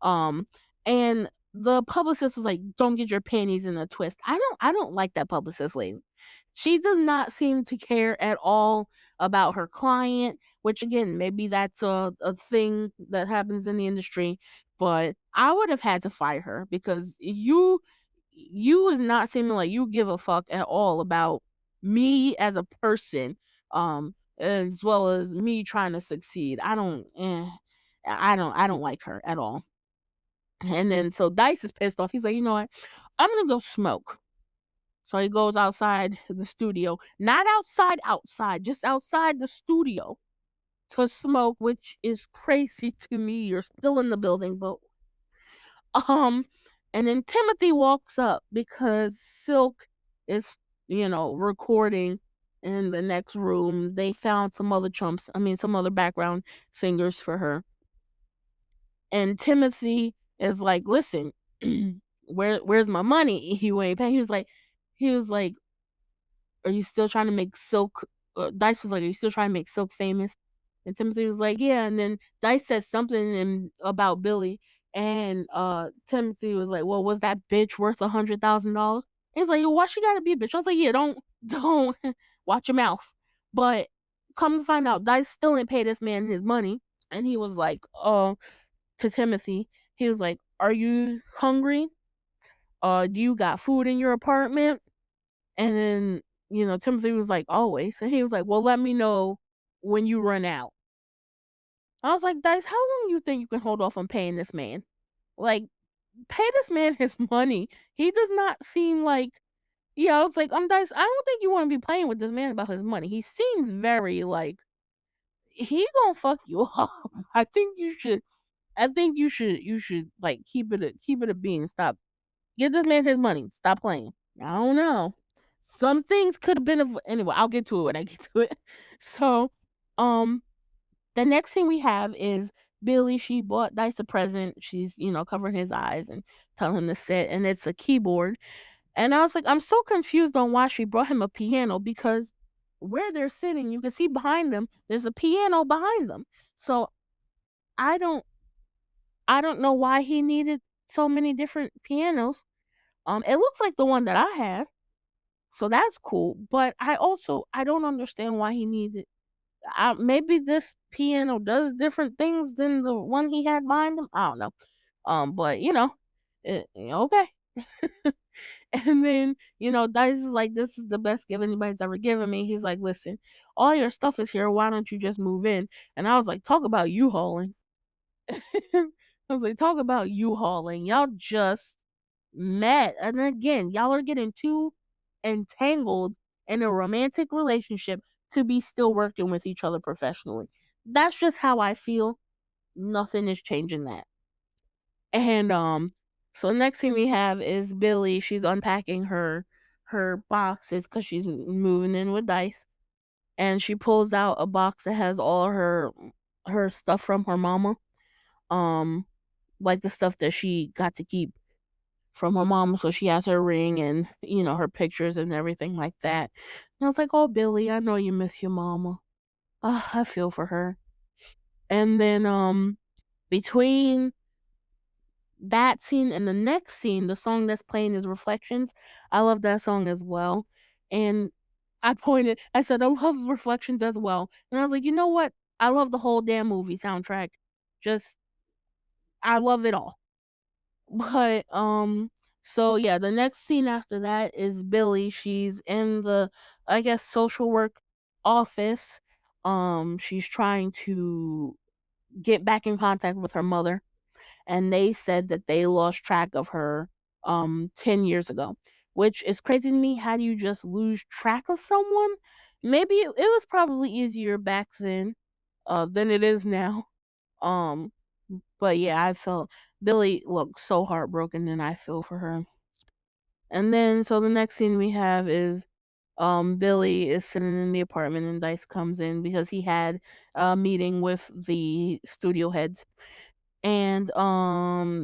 Um, and the publicist was like, "Don't get your panties in a twist." I don't like that publicist lady. She does not seem to care at all about her client, which again, maybe that's a thing that happens in the industry, but I would have had to fire her because you is not seeming like you give a fuck at all about me as a person, as well as me trying to succeed. I don't like her at all. And then so Dice is pissed off. He's like, you know what? I'm gonna go smoke. So he goes outside the studio. Not outside, just outside the studio to smoke, which is crazy to me. You're still in the building, but um and then Timothy walks up because Silk is, recording in the next room. They found some other background singers for her. And Timothy is like, listen, where's my money? You ain't paying. He was like, are you still trying to make Silk? Dice was like, are you still trying to make Silk famous? And Timothy was like, yeah. And then Dice said something about Billy, and Timothy was like, well, was that bitch worth $100,000? He's like, why she gotta be a bitch? I was like, yeah, don't watch your mouth. But come to find out, Dice still didn't pay this man his money, and he was like, to Timothy, he was like, are you hungry? Do you got food in your apartment? And then, Timothy was like, always. And he was like, well, let me know when you run out. I was like, Dice, how long do you think you can hold off on paying this man? Like, pay this man his money. He does not seem like, I was like, Dice, I don't think you want to be playing with this man about his money. He seems very like, he gonna fuck you up. I think you should I think you should like keep it a being. Stop. Give this man his money. Stop playing. I don't know. Some things could have been anyway. I'll get to it when I get to it. So, um, the next thing we have is Billy. She bought Dice a present. She's covering his eyes and telling him to sit, and it's a keyboard. And I was like, I'm so confused on why she brought him a piano because where they're sitting, you can see behind them, there's a piano behind them. So I don't I don't know why he needed so many different pianos. It looks like the one that I have, so that's cool. But I don't understand why he needed. Maybe this piano does different things than the one he had behind him. I don't know. But okay. And then, Dice is like, this is the best gift anybody's ever given me. He's like, listen, all your stuff is here. Why don't you just move in? And I was like, talk about you hauling. I was like, talk about you hauling. Y'all just met. And again, y'all are getting too entangled in a romantic relationship to be still working with each other professionally. That's just how I feel. Nothing is changing that. And so the next thing we have is Billy. She's unpacking her boxes because she's moving in with Dice, and she pulls out a box that has all her stuff from her mama. Um, like the stuff that she got to keep from her mom. So she has her ring and her pictures and everything like that. And I was like, "Oh, Billy, I know you miss your mama. I feel for her." And then between that scene and the next scene, the song that's playing is Reflections. I love that song as well. And I said, I love Reflections as well. And I was like, you know what? I love the whole damn movie soundtrack. Just, I love it all. But, so yeah, the next scene after that is Billy. She's in the, I guess, social work office. She's trying to get back in contact with her mother, and they said that they lost track of her 10 years ago, which is crazy to me. How do you just lose track of someone? Maybe it was probably easier back then than it is now. um but yeah, I felt Billy looked so heartbroken, and I feel for her. And then so the next scene we have is Billy is sitting in the apartment, and Dice comes in because he had a meeting with the studio heads, and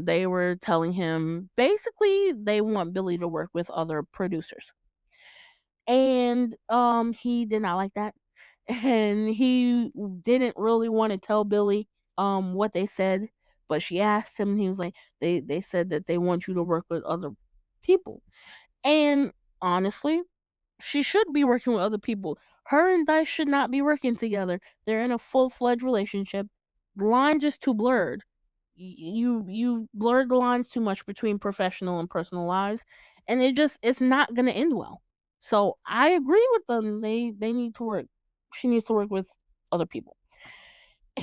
they were telling him basically they want Billy to work with other producers. And he did not like that. And he didn't really want to tell Billy what they said, but she asked him, and he was like, they said that they want you to work with other people. And honestly, she should be working with other people. Her and Dice should not be working together. They're in a full-fledged relationship. The line just too blurred. You blurred the lines too much between professional and personal lives, and it's not going to end well. So I agree with them. They need to work. She needs to work with other people,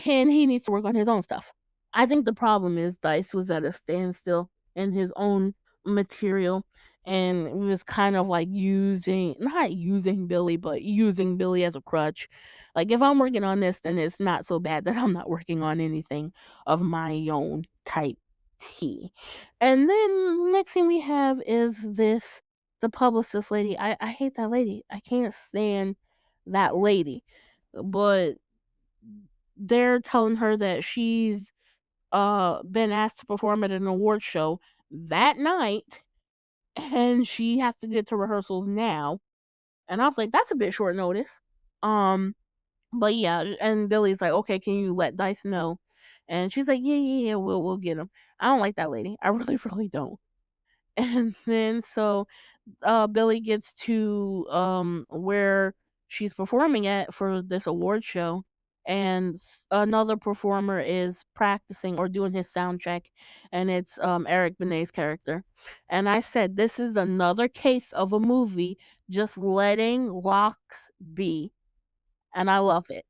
and he needs to work on his own stuff. I think the problem is Dice was at a standstill in his own material, and he was kind of like not using Billy, but using Billy as a crutch. Like, if I'm working on this, then it's not so bad that I'm not working on anything of my own type T. And then next thing we have is the publicist lady. I hate that lady. I can't stand that lady. But they're telling her that she's been asked to perform at an award show that night, and she has to get to rehearsals now. And I was like, that's a bit short notice. Um, but yeah, and Billy's like, okay, can you let Dice know? And she's like, yeah, we'll get him. I don't like that lady. I really, really don't. And then so Billy gets to where she's performing at for this award show, and another performer is practicing or doing his sound check, and it's Eric Benet's character. And I said, this is another case of a movie just letting locks be, and I love it.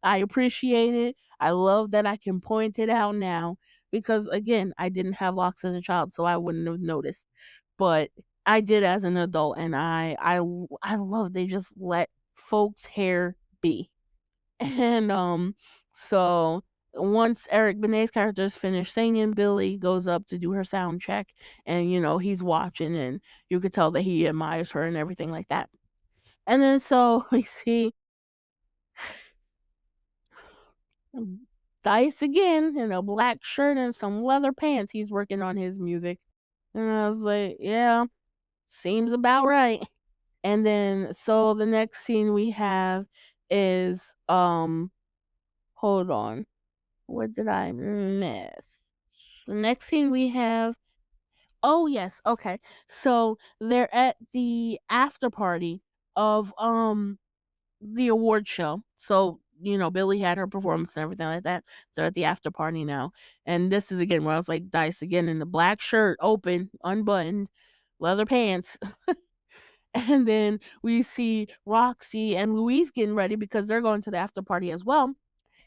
I appreciate it. I love that I can point it out now because, again, I didn't have locks as a child, so I wouldn't have noticed. But I did as an adult, and I love they just let folks' hair be. And so once Eric Benet's character is finished singing, Billy goes up to do her sound check, and he's watching, and you could tell that he admires her and everything like that. And then so we see Dice again in a black shirt and some leather pants. He's working on his music. And I was like, yeah, seems about right. And then so the next scene we have is hold on. What did I miss? The next scene we have, oh yes, okay. So they're at the after party of the award show. So, Billy had her performance and everything like that. They're at the after party now. And this is again where I was like, Dice again in the black shirt, open, unbuttoned, leather pants. And then we see Roxy and Louise getting ready because they're going to the after party as well.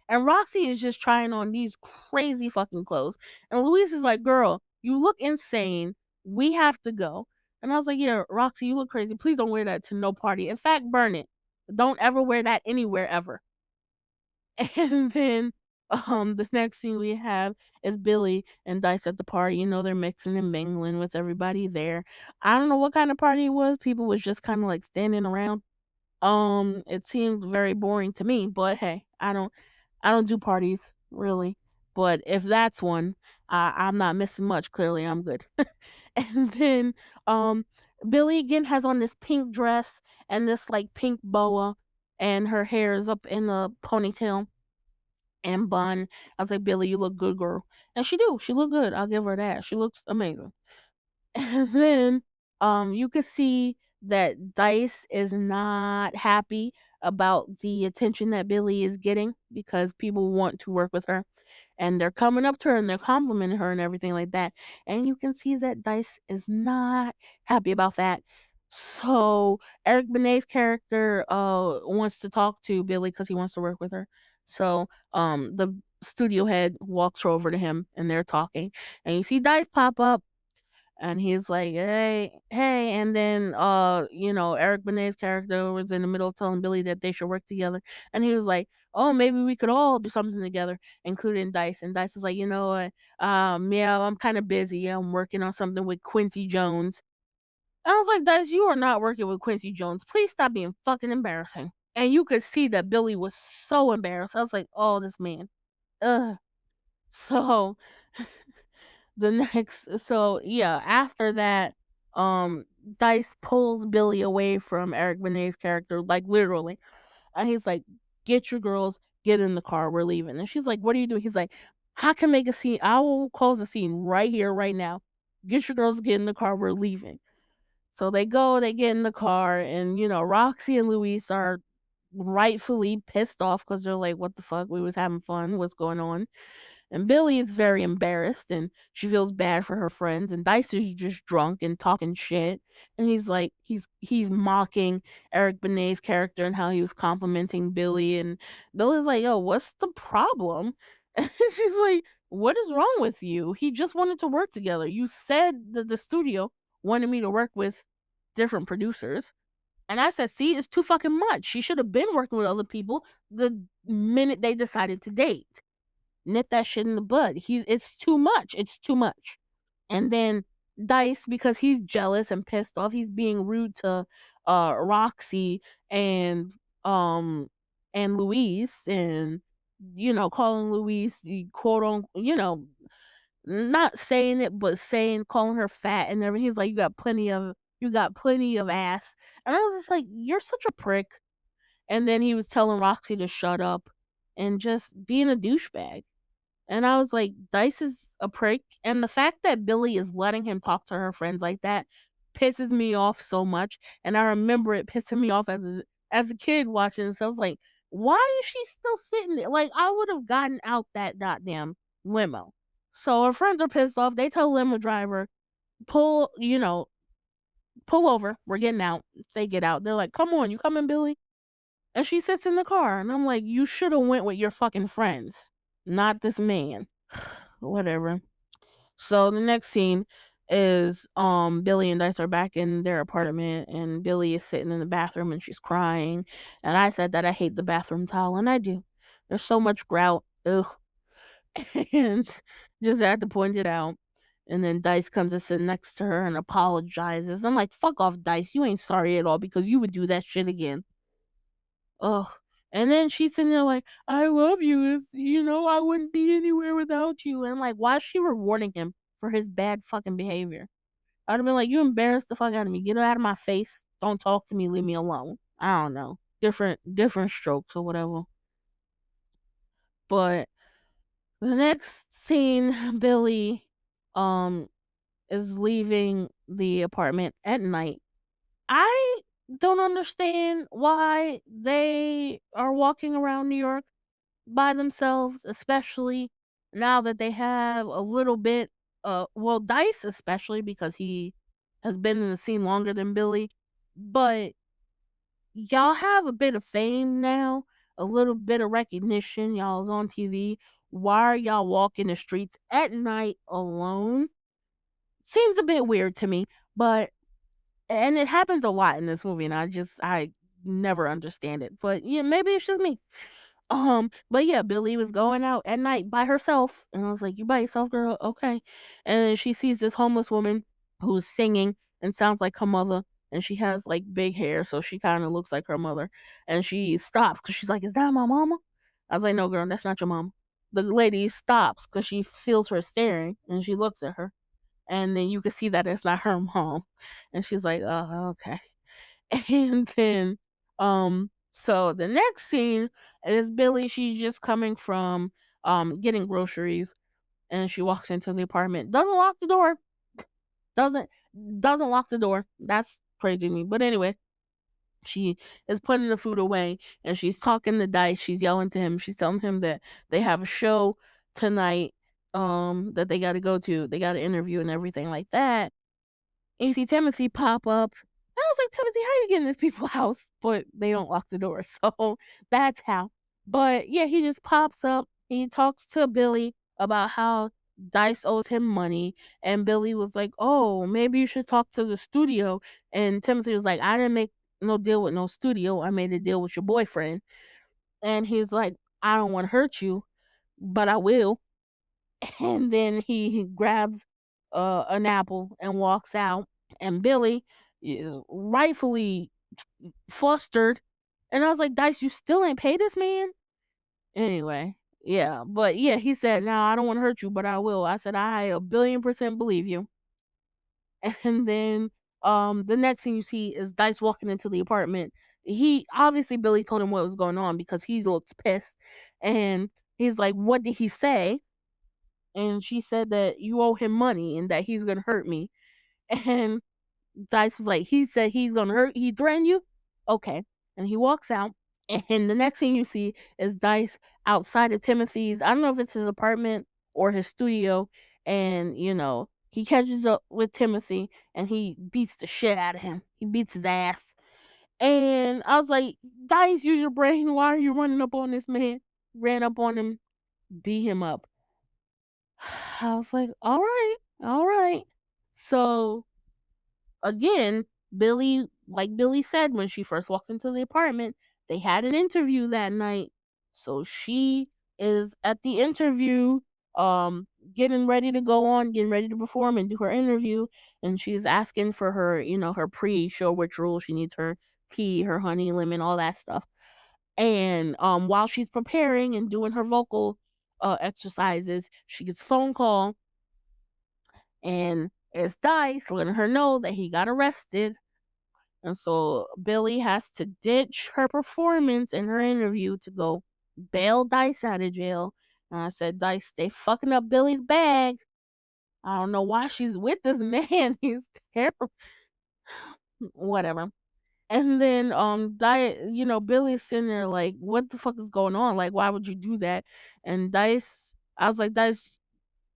And Roxy is just trying on these crazy fucking clothes. And Louise is like, girl, you look insane. We have to go. And I was like, yeah, Roxy, you look crazy. Please don't wear that to no party. In fact, burn it. Don't ever wear that anywhere ever. And then the next scene we have is Billy and Dice at the party. They're mixing and mingling with everybody there. I don't know what kind of party it was. People was just kind of like standing around. It seemed very boring to me, but hey, I don't do parties really. But if that's one, I'm not missing much. Clearly, I'm good. And then Billy again has on this pink dress and this like pink boa, and her hair is up in a ponytail and bun. I was like, Billy, you look good, girl. And she do. She look good. I'll give her that. She looks amazing. And then you could see that Dice is not happy about the attention that Billy is getting because people want to work with her, and they're coming up to her and they're complimenting her and everything like that. And you can see that Dice is not happy about that. So Eric Benet's character wants to talk to Billy because he wants to work with her. So the studio head walks over to him and they're talking, and you see Dice pop up, and he's like, hey, and then Eric Benet's character was in the middle of telling Billy that they should work together, and he was like, oh, maybe we could all do something together, including Dice. And Dice is like, you know what, yeah, I'm kind of busy, I'm working on something with Quincy Jones. I was like, Dice, you are not working with Quincy Jones, please stop being fucking embarrassing. And you could see that Billy was so embarrassed. I was like, oh, this man. Ugh. So after that, um Dice pulls Billy away from Eric Benet's character, like literally, and he's like, get your girls, get in the car, we're leaving. And she's like, what are you doing? He's like, I can make a scene, I will close a scene right here, right now. Get your girls, get in the car, we're leaving. So they get in the car, and Roxy and Luis are rightfully pissed off because they're like, what the fuck, we was having fun, what's going on? And Billy is very embarrassed, and she feels bad for her friends, and Dice is just drunk and talking shit. And he's like, he's mocking Eric Benet's character and how he was complimenting Billy, and Billy's like, yo, what's the problem? And she's like, what is wrong with you? He just wanted to work together. You said that the studio wanted me to work with different producers. And I said, see, it's too fucking much. She should have been working with other people the minute they decided to date. Nip that shit in the bud. It's too much. It's too much. And then Dice, because he's jealous and pissed off, he's being rude to Roxy and um Louise, and calling Louise, quote on, not saying it, but calling her fat and everything. He's like, you got plenty of ass. And I was just like, you're such a prick. And then he was telling Roxy to shut up and just being a douchebag. And I was like, Dice is a prick. And the fact that Billy is letting him talk to her friends like that pisses me off so much. And I remember it pissing me off as a kid watching this. I was like, why is she still sitting there? Like, I would have gotten out that goddamn limo. So her friends are pissed off. They tell the limo driver, pull, pull over. We're getting out. They get out. They're like, come on, you coming, Billy? And she sits in the car. And I'm like, you should have went with your fucking friends, not this man. Whatever. So the next scene is Billy and Dice are back in their apartment, and Billy is sitting in the bathroom and she's crying. And I said that I hate the bathroom towel, and I do. There's so much grout. Ugh. and just had to point it out. And then Dice comes to sit next to her and apologizes. I'm like, fuck off, Dice. You ain't sorry at all because you would do that shit again. Ugh. And then she's sitting there like, I love you. I wouldn't be anywhere without you. And I'm like, why is she rewarding him for his bad fucking behavior? I'd have been like, you embarrassed the fuck out of me. Get out of my face. Don't talk to me. Leave me alone. I don't know. Different strokes or whatever. But the next scene, Billy um is leaving the apartment at night. I don't understand why they are walking around New York by themselves, especially now that they have a little bit well, Dice especially because he has been in the scene longer than Billy, but y'all have a bit of fame now, a little bit of recognition, y'all's on TV. Why are y'all walking the streets at night alone? Seems a bit weird to me, but and it happens a lot in this movie, and I never understand it. But yeah, maybe it's just me. But yeah, Billy was going out at night by herself, and I was like, "You by yourself, girl? Okay." And then she sees this homeless woman who's singing and sounds like her mother, and she has like big hair, so she kind of looks like her mother. And she stops because she's like, "Is that my mama?" I was like, "No, girl, that's not your mama." The lady stops because she feels her staring, and she looks at her, and then you can see that it's not her mom, and she's like, "Oh, okay." And then, so the next scene is Billy. She's just coming from getting groceries, and she walks into the apartment. Doesn't lock the door. Doesn't doesn't lock the door. That's crazy to me. But anyway, she is putting the food away, and she's talking to Dice. She's yelling to him. She's telling him that they have a show tonight. That they got to go to. They got to interview and everything like that. And you see Timothy pop up. I was like, Timothy, how you get in this people's house? But they don't lock the door. So that's how. But yeah, he just pops up. He talks to Billy about how Dice owes him money. And Billy was like, oh, maybe you should talk to the studio. And Timothy was like, I didn't make no deal with no studio. I made a deal with your boyfriend. And he's like, I don't want to hurt you, but I will. And then he grabs an apple and walks out, and Billy is rightfully flustered. And I was like, Dice, you still ain't pay this man? Anyway, yeah. But yeah, he said, now I don't want to hurt you, but I will. I said, I 1,000,000,000% believe you. And then the next thing you see is Dice walking into the apartment. He obviously Billy told him what was going on because he looks pissed. And he's like, what did he say? And she said that you owe him money and that he's gonna hurt me. And Dice was like, he said he's gonna he threatened you? Okay. And he walks out. And the next thing you see is Dice outside of Timothy's. I don't know if it's his apartment or his studio. And, he catches up with Timothy and he beats the shit out of him. He beats his ass. And I was like, Dice, use your brain. Why are you running up on this man? Ran up on him, beat him up. I was like, all right, all right. So again, like Billy said when she first walked into the apartment, they had an interview that night. So she is at the interview, getting ready to go on, getting ready to perform and do her interview. And she's asking for her, her pre-show ritual. She needs her tea, her honey, lemon, all that stuff. And while she's preparing and doing her vocal exercises, she gets a phone call, and it's Dice letting her know that he got arrested. And so Billy has to ditch her performance in her interview to go bail Dice out of jail. And I said, Dice, they fucking up Billy's bag. I don't know why she's with this man. He's terrible. Whatever. And then Billy's sitting there like, what the fuck is going on? Like, why would you do that? And Dice, I was like, Dice,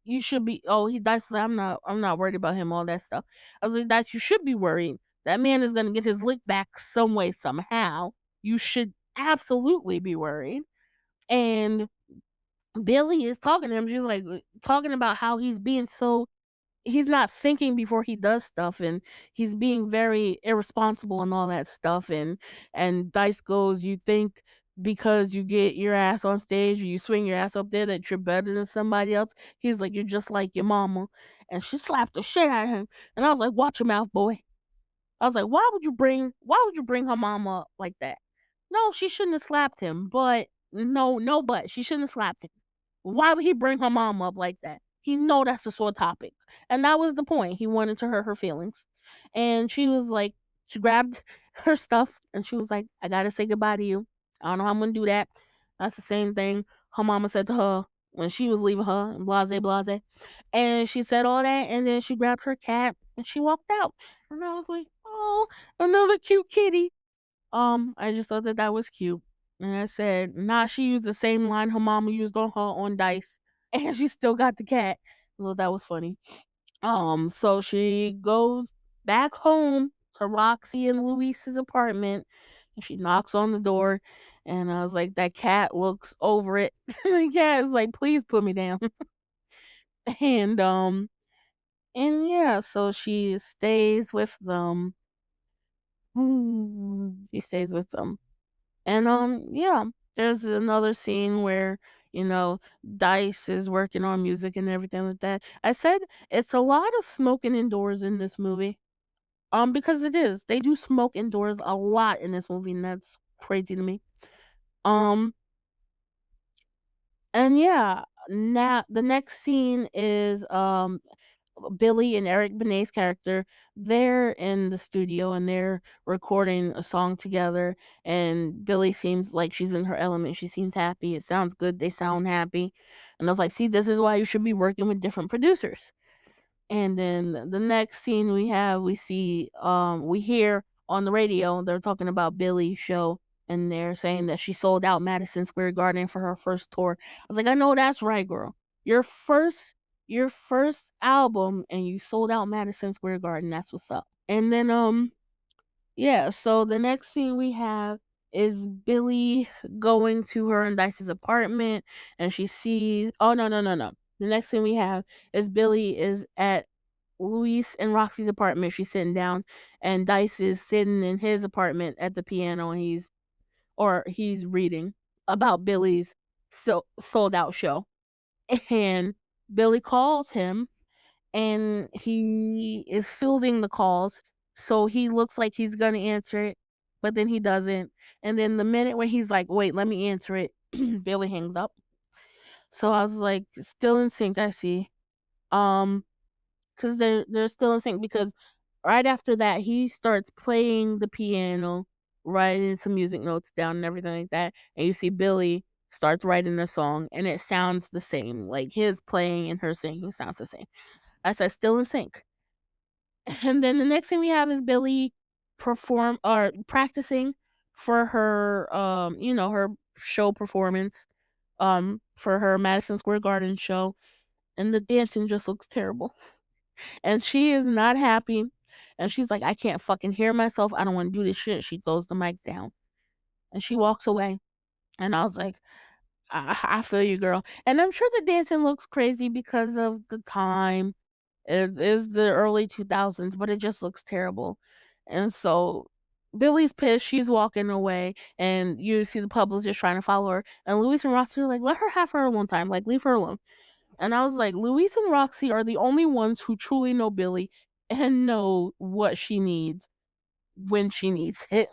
you should be. Oh, Dice said, I'm not worried about him, all that stuff. I was like, Dice, you should be worried. That man is gonna get his lick back some way, somehow. You should absolutely be worried. And Billy is talking to him. She's like talking about how he's not thinking before he does stuff, and he's being very irresponsible and all that stuff. And Dice goes, you think because you get your ass on stage or you swing your ass up there that you're better than somebody else. He's like, you're just like your mama. And she slapped the shit out of him. And I was like, watch your mouth, boy. I was like, why would you bring her mama up like that? No, she shouldn't have slapped him, but no, but she shouldn't have slapped him. Why would he bring her mom up like that? He know that's a sore topic. And that was the point. He wanted to hurt her feelings. And she was like, she grabbed her stuff and she was like, I gotta say goodbye to you. I don't know how I'm gonna do that. That's the same thing her mama said to her when she was leaving her and blase. And she said all that and then she grabbed her cat and she walked out. And I was like, oh, another cute kitty. I just thought that that was cute. And I said, nah, she used the same line her mama used on her on Dice. And she still got the cat. Well, that was funny. So she goes back home to Roxy and Luis's apartment. And she knocks on the door. And I was like, that cat looks over it. The cat is like, please put me down. and and yeah, so she stays with them. She stays with them. And yeah, there's another scene where, you know, Dice is working on music and everything like that. I said it's a lot of smoking indoors in this movie. Because it is. They do smoke indoors a lot in this movie, and that's crazy to me. Um and yeah, now the next scene is Billy and Eric Benet's character, they're in the studio and they're recording a song together. And Billy seems like she's in her element. She seems happy. It sounds good. They sound happy. And I was like, see, this is why you should be working with different producers. And then the next scene we hear on the radio, they're talking about Billy's show and they're saying that she sold out Madison Square Garden for her first tour. I was like, I know that's right, girl. Your first your first album and you sold out Madison Square Garden. That's what's up. And then yeah, so the next scene we have is Billy going to her and Dice's apartment and she sees oh no. The next thing we have is Billy is at Luis and Roxy's apartment. She's sitting down and Dice is sitting in his apartment at the piano and he's reading about Billy's sold out show. And Billy calls him and he is fielding the calls. So he looks like he's going to answer it, but then he doesn't. And then the minute when he's like, wait, let me answer it, Billy hangs up. So I was like, still in sync, I see. Um, because they're still in sync because right after that he starts playing the piano, writing some music notes down and everything like that, and you see Billy starts writing a song and it sounds the same, like his playing and her singing sounds the same. I said still in sync. And then the next thing we have is Billy perform or practicing for her her show performance for her Madison Square Garden show, and the dancing just looks terrible. And she is not happy. And she's like, I can't fucking hear myself. I don't want to do this shit. She throws the mic down and she walks away. And I was like, I feel you, girl. And I'm sure the dancing looks crazy because of the time. It is the early 2000s, but it just looks terrible. And so Billy's pissed. She's walking away. And you see the publicist trying to follow her. And Luis and Roxy are like, let her have her alone time. Like, leave her alone. And I was like, Luis and Roxy are the only ones who truly know Billy and know what she needs when she needs it.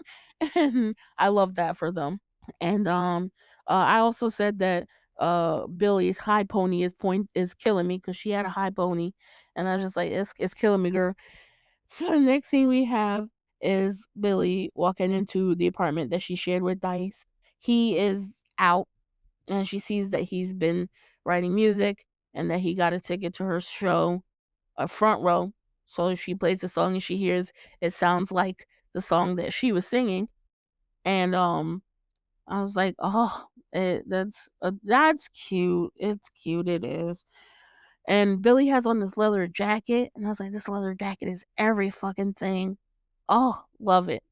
And I love that for them. And I also said that Billy's high pony is killing me because she had a high pony, and I was just like, it's killing me, girl. So the next thing we have is Billy walking into the apartment that she shared with Dice. He is out and she sees that he's been writing music and that he got a ticket to her show, a front row. So she plays the song and she hears it sounds like the song that she was singing. And I was like, oh, that's cute. It's cute. It is. And Billy has on this leather jacket, and I was like, this leather jacket is every fucking thing. Oh, love it.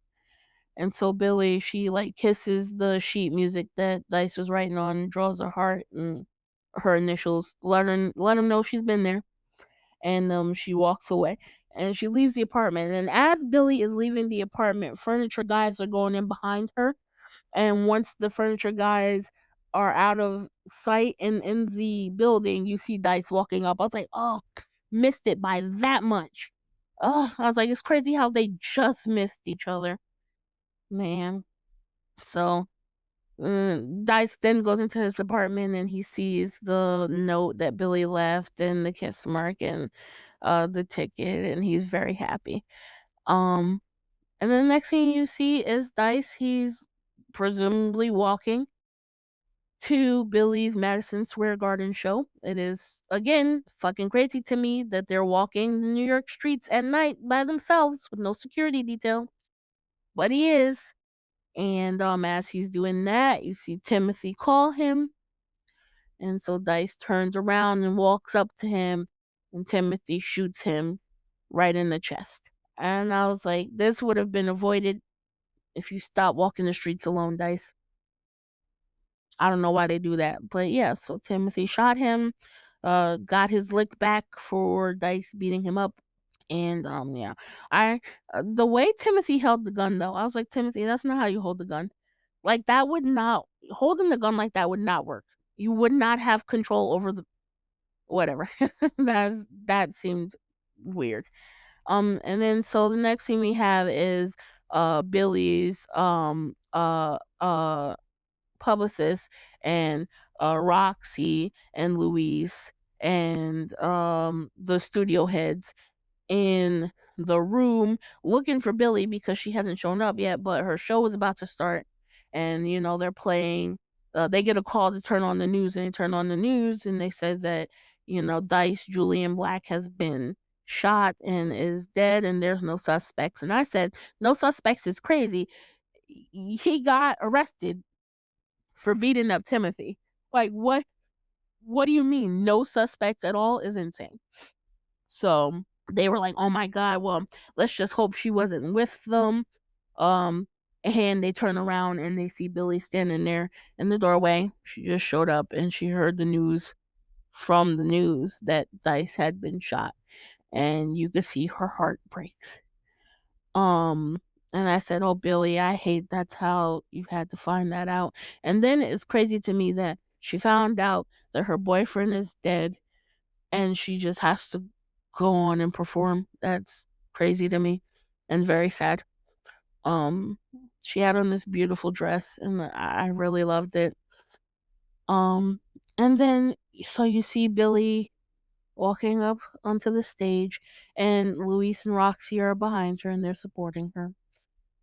And so Billy, she like kisses the sheet music that Dice was writing on, draws a heart and her initials, let him know she's been there. And she walks away and she leaves the apartment. And as Billy is leaving the apartment, furniture guys are going in behind her And once the furniture guys are out of sight and in the building, you see Dice walking up. I was like, oh, missed it by that much. Oh, I was like, it's crazy how they just missed each other, man. So Dice then goes into his apartment and he sees the note that Billy left and the kiss mark and the ticket, and he's very happy. Um, and then the next thing you see is Dice. He's presumably walking to Billy's Madison Square Garden show. It is, again, fucking crazy to me that they're walking the New York streets at night by themselves with no security detail. But he is. And as he's doing that, you see Timothy call him. And so Dice turns around and walks up to him, and Timothy shoots him right in the chest. And I was like, this would have been avoided if you stopped walking the streets alone, Dice. I don't know why they do that. But yeah, so Timothy shot him, got his lick back for Dice beating him up. And yeah. I the way Timothy held the gun though, I was like, Timothy, that's not how you hold the gun. Like that would not holding the gun like that would not work. You would not have control over the whatever. That seemed weird. And then so the next thing we have is Billy's publicist and Roxy and Luis and the studio heads in the room looking for Billy because she hasn't shown up yet, but her show is about to start. And, they're playing. They get a call to turn on the news, and they turn on the news, and they said that, Dice Julian Black has been shot and is dead, and there's no suspects. And I said, no suspects is crazy. He got arrested for beating up Timothy. Like, what? What do you mean? No suspects at all is insane. So they were like, "Oh my god, well, let's just hope she wasn't with them." And they turn around and they see Billy standing there in the doorway. She just showed up and she heard the news from the news that Dice had been shot, and you could see her heart breaks. And I said, "Oh, Billy, I hate that's how you had to find that out." And then it's crazy to me that she found out that her boyfriend is dead and she just has to go on and perform. That's crazy to me and very sad. Um, she had on this beautiful dress and I really loved it. And then so you see Billy walking up onto the stage and Luis and Roxy are behind her and they're supporting her.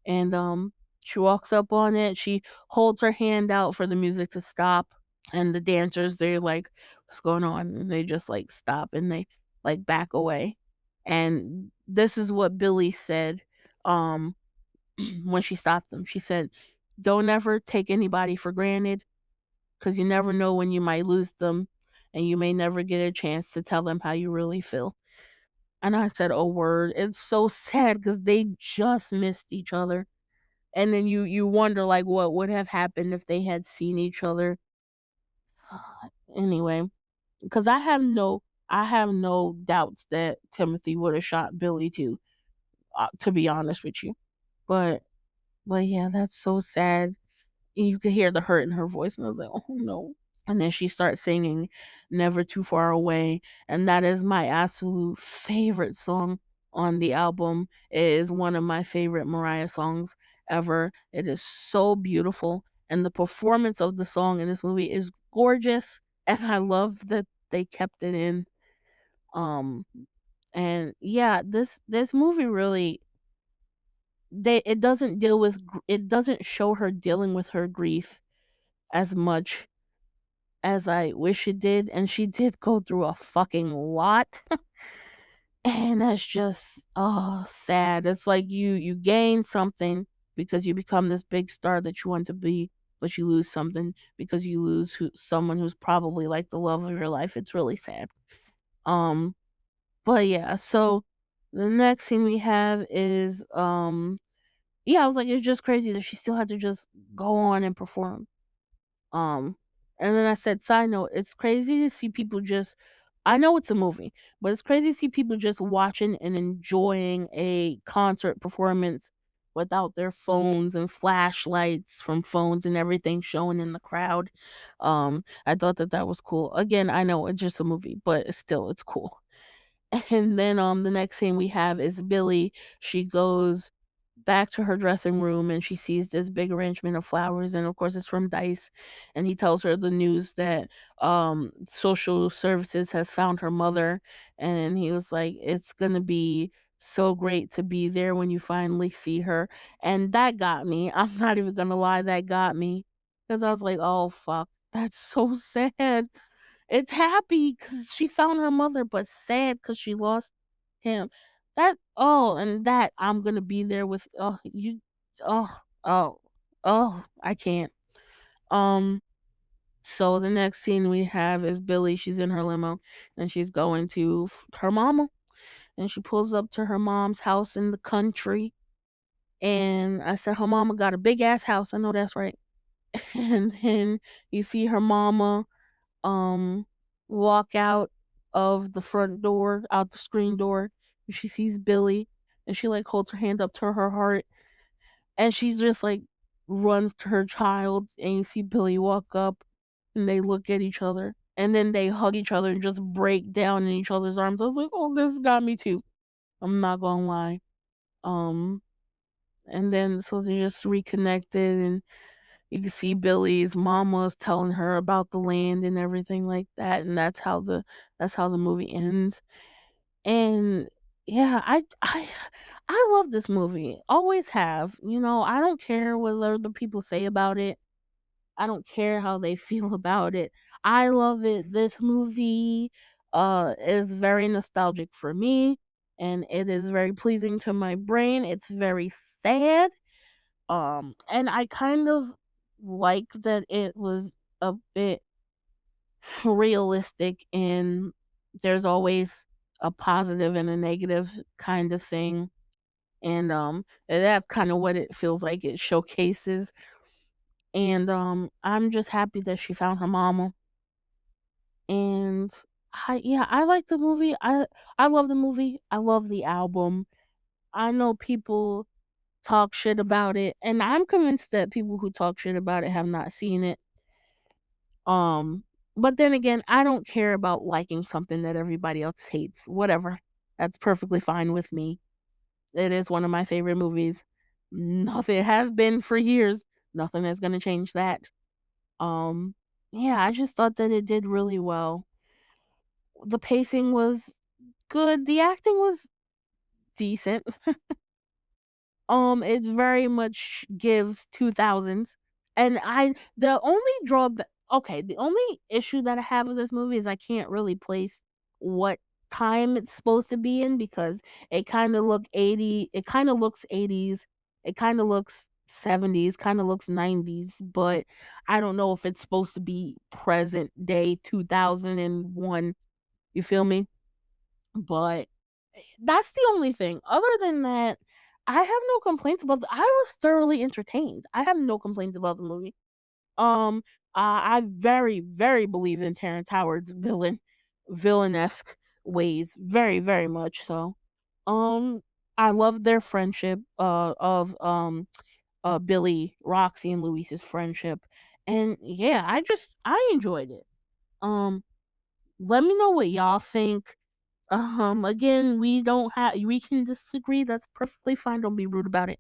And she walks up on it, she holds her hand out for the music to stop, and the dancers, they're like, what's going on? And they just like stop and they like back away. And this is what Billy said um when she stopped them. She said, don't ever take anybody for granted, because you never know when you might lose them, and you may never get a chance to tell them how you really feel. And I said, oh word, it's so sad because they just missed each other. And then you wonder like what would have happened if they had seen each other. Anyway, because I have no doubts that Timothy would have shot Billy too, to be honest with you. But yeah, that's so sad. You could hear the hurt in her voice, and I was like, oh no. And then she starts singing Never Too Far Away, and that is my absolute favorite song on the album. It is one of my favorite Mariah songs ever. It is so beautiful, and the performance of the song in this movie is gorgeous, and I love that they kept it in. Um and yeah, this movie really, it doesn't it doesn't show her dealing with her grief as much as I wish it did, and she did go through a fucking lot. And that's just sad. It's like you gain something because you become this big star that you want to be, but you lose something because you lose someone who's probably like the love of your life. It's really sad. Um but yeah, so the next thing we have is yeah, I was like, it's just crazy that she still had to just go on and perform. Um, and then I said, side note, it's crazy to see people just, I know it's a movie, but it's crazy to see people just watching and enjoying a concert performance without their phones and flashlights from phones and everything showing in the crowd. I thought that that was cool. Again, I know it's just a movie, but still, it's cool. And then the next scene we have is Billy. She goes back to her dressing room and she sees this big arrangement of flowers, and of course it's from Dice, and he tells her the news that social services has found her mother, and he was like, it's going to be so great to be there when you finally see her. And that got me. I'm not even going to lie, that got me, cuz I was like, "Oh fuck. That's so sad." It's happy because she found her mother, but sad because she lost him. That and that I'm gonna be there with. Oh, oh, I can't. Um, so the next scene we have is Billy. She's in her limo and she's going to her mama, and she pulls up to her mom's house in the country. And I said, her mama got a big ass house. I know that's right. And then you see her mama um walk out of the front door, out the screen door, and she sees Billy, and she like holds her hand up to her heart, and she just like runs to her child, and you see Billy walk up, and they look at each other, and then they hug each other and just break down in each other's arms. I was like, oh, this got me too. I'm not gonna lie. Um and then so they just reconnected, and you can see Billy's mama's telling her about the land and everything like that, and that's how the movie ends. And yeah, I love this movie. Always have. I don't care what other people say about it. I don't care how they feel about it. I love it. This movie is very nostalgic for me, and it is very pleasing to my brain. It's very sad, and I kind of like that it was a bit realistic, and there's always a positive and a negative kind of thing. And that's kind of what it feels like it showcases. And I'm just happy that she found her mama. And I like the movie. I love the movie. I love the album. I know people talk shit about it, and I'm convinced that people who talk shit about it have not seen it. Um, but then again, I don't care about liking something that everybody else hates. Whatever. That's perfectly fine with me. It is one of my favorite movies. Nothing has been for years. Nothing is going to change that. Um, yeah, I just thought that it did really well. The pacing was good. The acting was decent. It very much gives 2000s. And the only issue that I have with this movie is I can't really place what time it's supposed to be in, because it kind of looks 80s, it kind of looks 70s, kind of looks 90s, but I don't know if it's supposed to be present day 2001. You feel me? But that's the only thing. Other than that, I have no complaints about I was thoroughly entertained. I have no complaints about the movie. Um, I very, very believe in Terrence Howard's villain-esque ways, very, very much so. Um, I love their friendship, of Billy, Roxy, and Luis's friendship, and yeah, I enjoyed it. Um, let me know what y'all think. Again, we can disagree. That's perfectly fine. Don't be rude about it.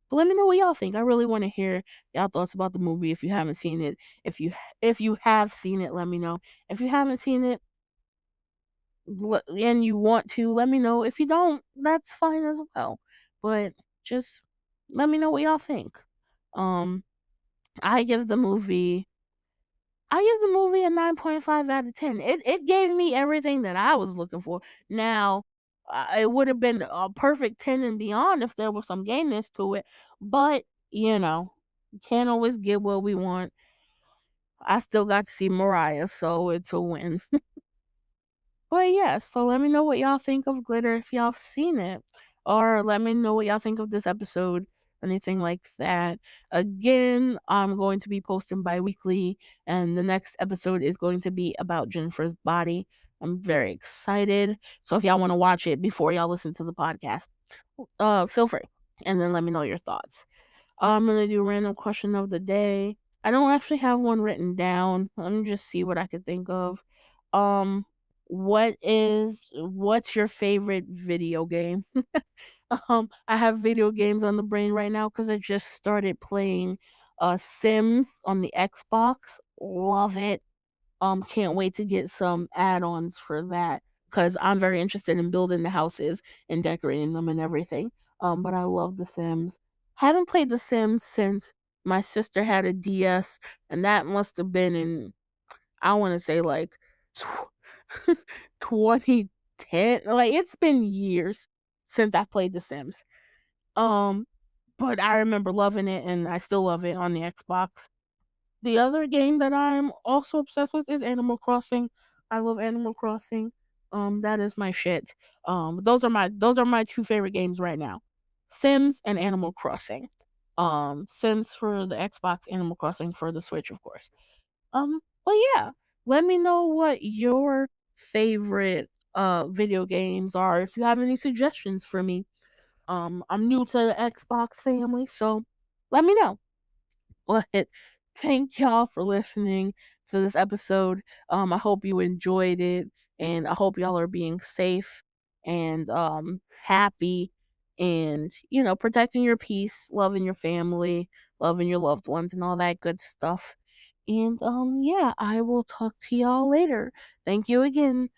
But let me know what y'all think. I really want to hear y'all thoughts about the movie if you haven't seen it. If you have seen it, let me know. If you haven't seen it and you want to, let me know. If you don't, that's fine as well. But just let me know what y'all think. Um, I give the movie a 9.5 out of 10. It gave me everything that I was looking for. Now, it would have been a perfect 10 and beyond if there was some gameness to it, but you can't always get what we want. I still got to see Mariah, so it's a win. But yeah, so let me know what y'all think of Glitter if y'all seen it. Or let me know what y'all think of this episode, anything like that. Again, I'm going to be posting bi weekly, and the next episode is going to be about Jennifer's body. I'm very excited. So if y'all want to watch it before y'all listen to the podcast, feel free. and then let me know your thoughts. I'm gonna do random question of the day. I don't actually have one written down. Let me just see what I could think of. Um, what's your favorite video game? I have video games on the brain right now because I just started playing Sims on the Xbox. Love it. Can't wait to get some add-ons for that because I'm very interested in building the houses and decorating them and everything. But I love The Sims. Haven't played The Sims since my sister had a DS, and that must have been in, I want to say, like, 2010. Like, it's been years since I played The Sims. Um, but I remember loving it, and I still love it on the Xbox. The other game that I'm also obsessed with is Animal Crossing. I love Animal Crossing. That is my shit. Those are my two favorite games right now. Sims and Animal Crossing. Sims for the Xbox, Animal Crossing for the Switch, of course. But yeah, let me know what your favorite video games are. If you have any suggestions for me. I'm new to the Xbox family, so let me know. But thank y'all for listening to this episode. I hope you enjoyed it, and I hope y'all are being safe and happy, and protecting your peace, loving your family, loving your loved ones, and all that good stuff. And yeah, I will talk to y'all later. Thank you again.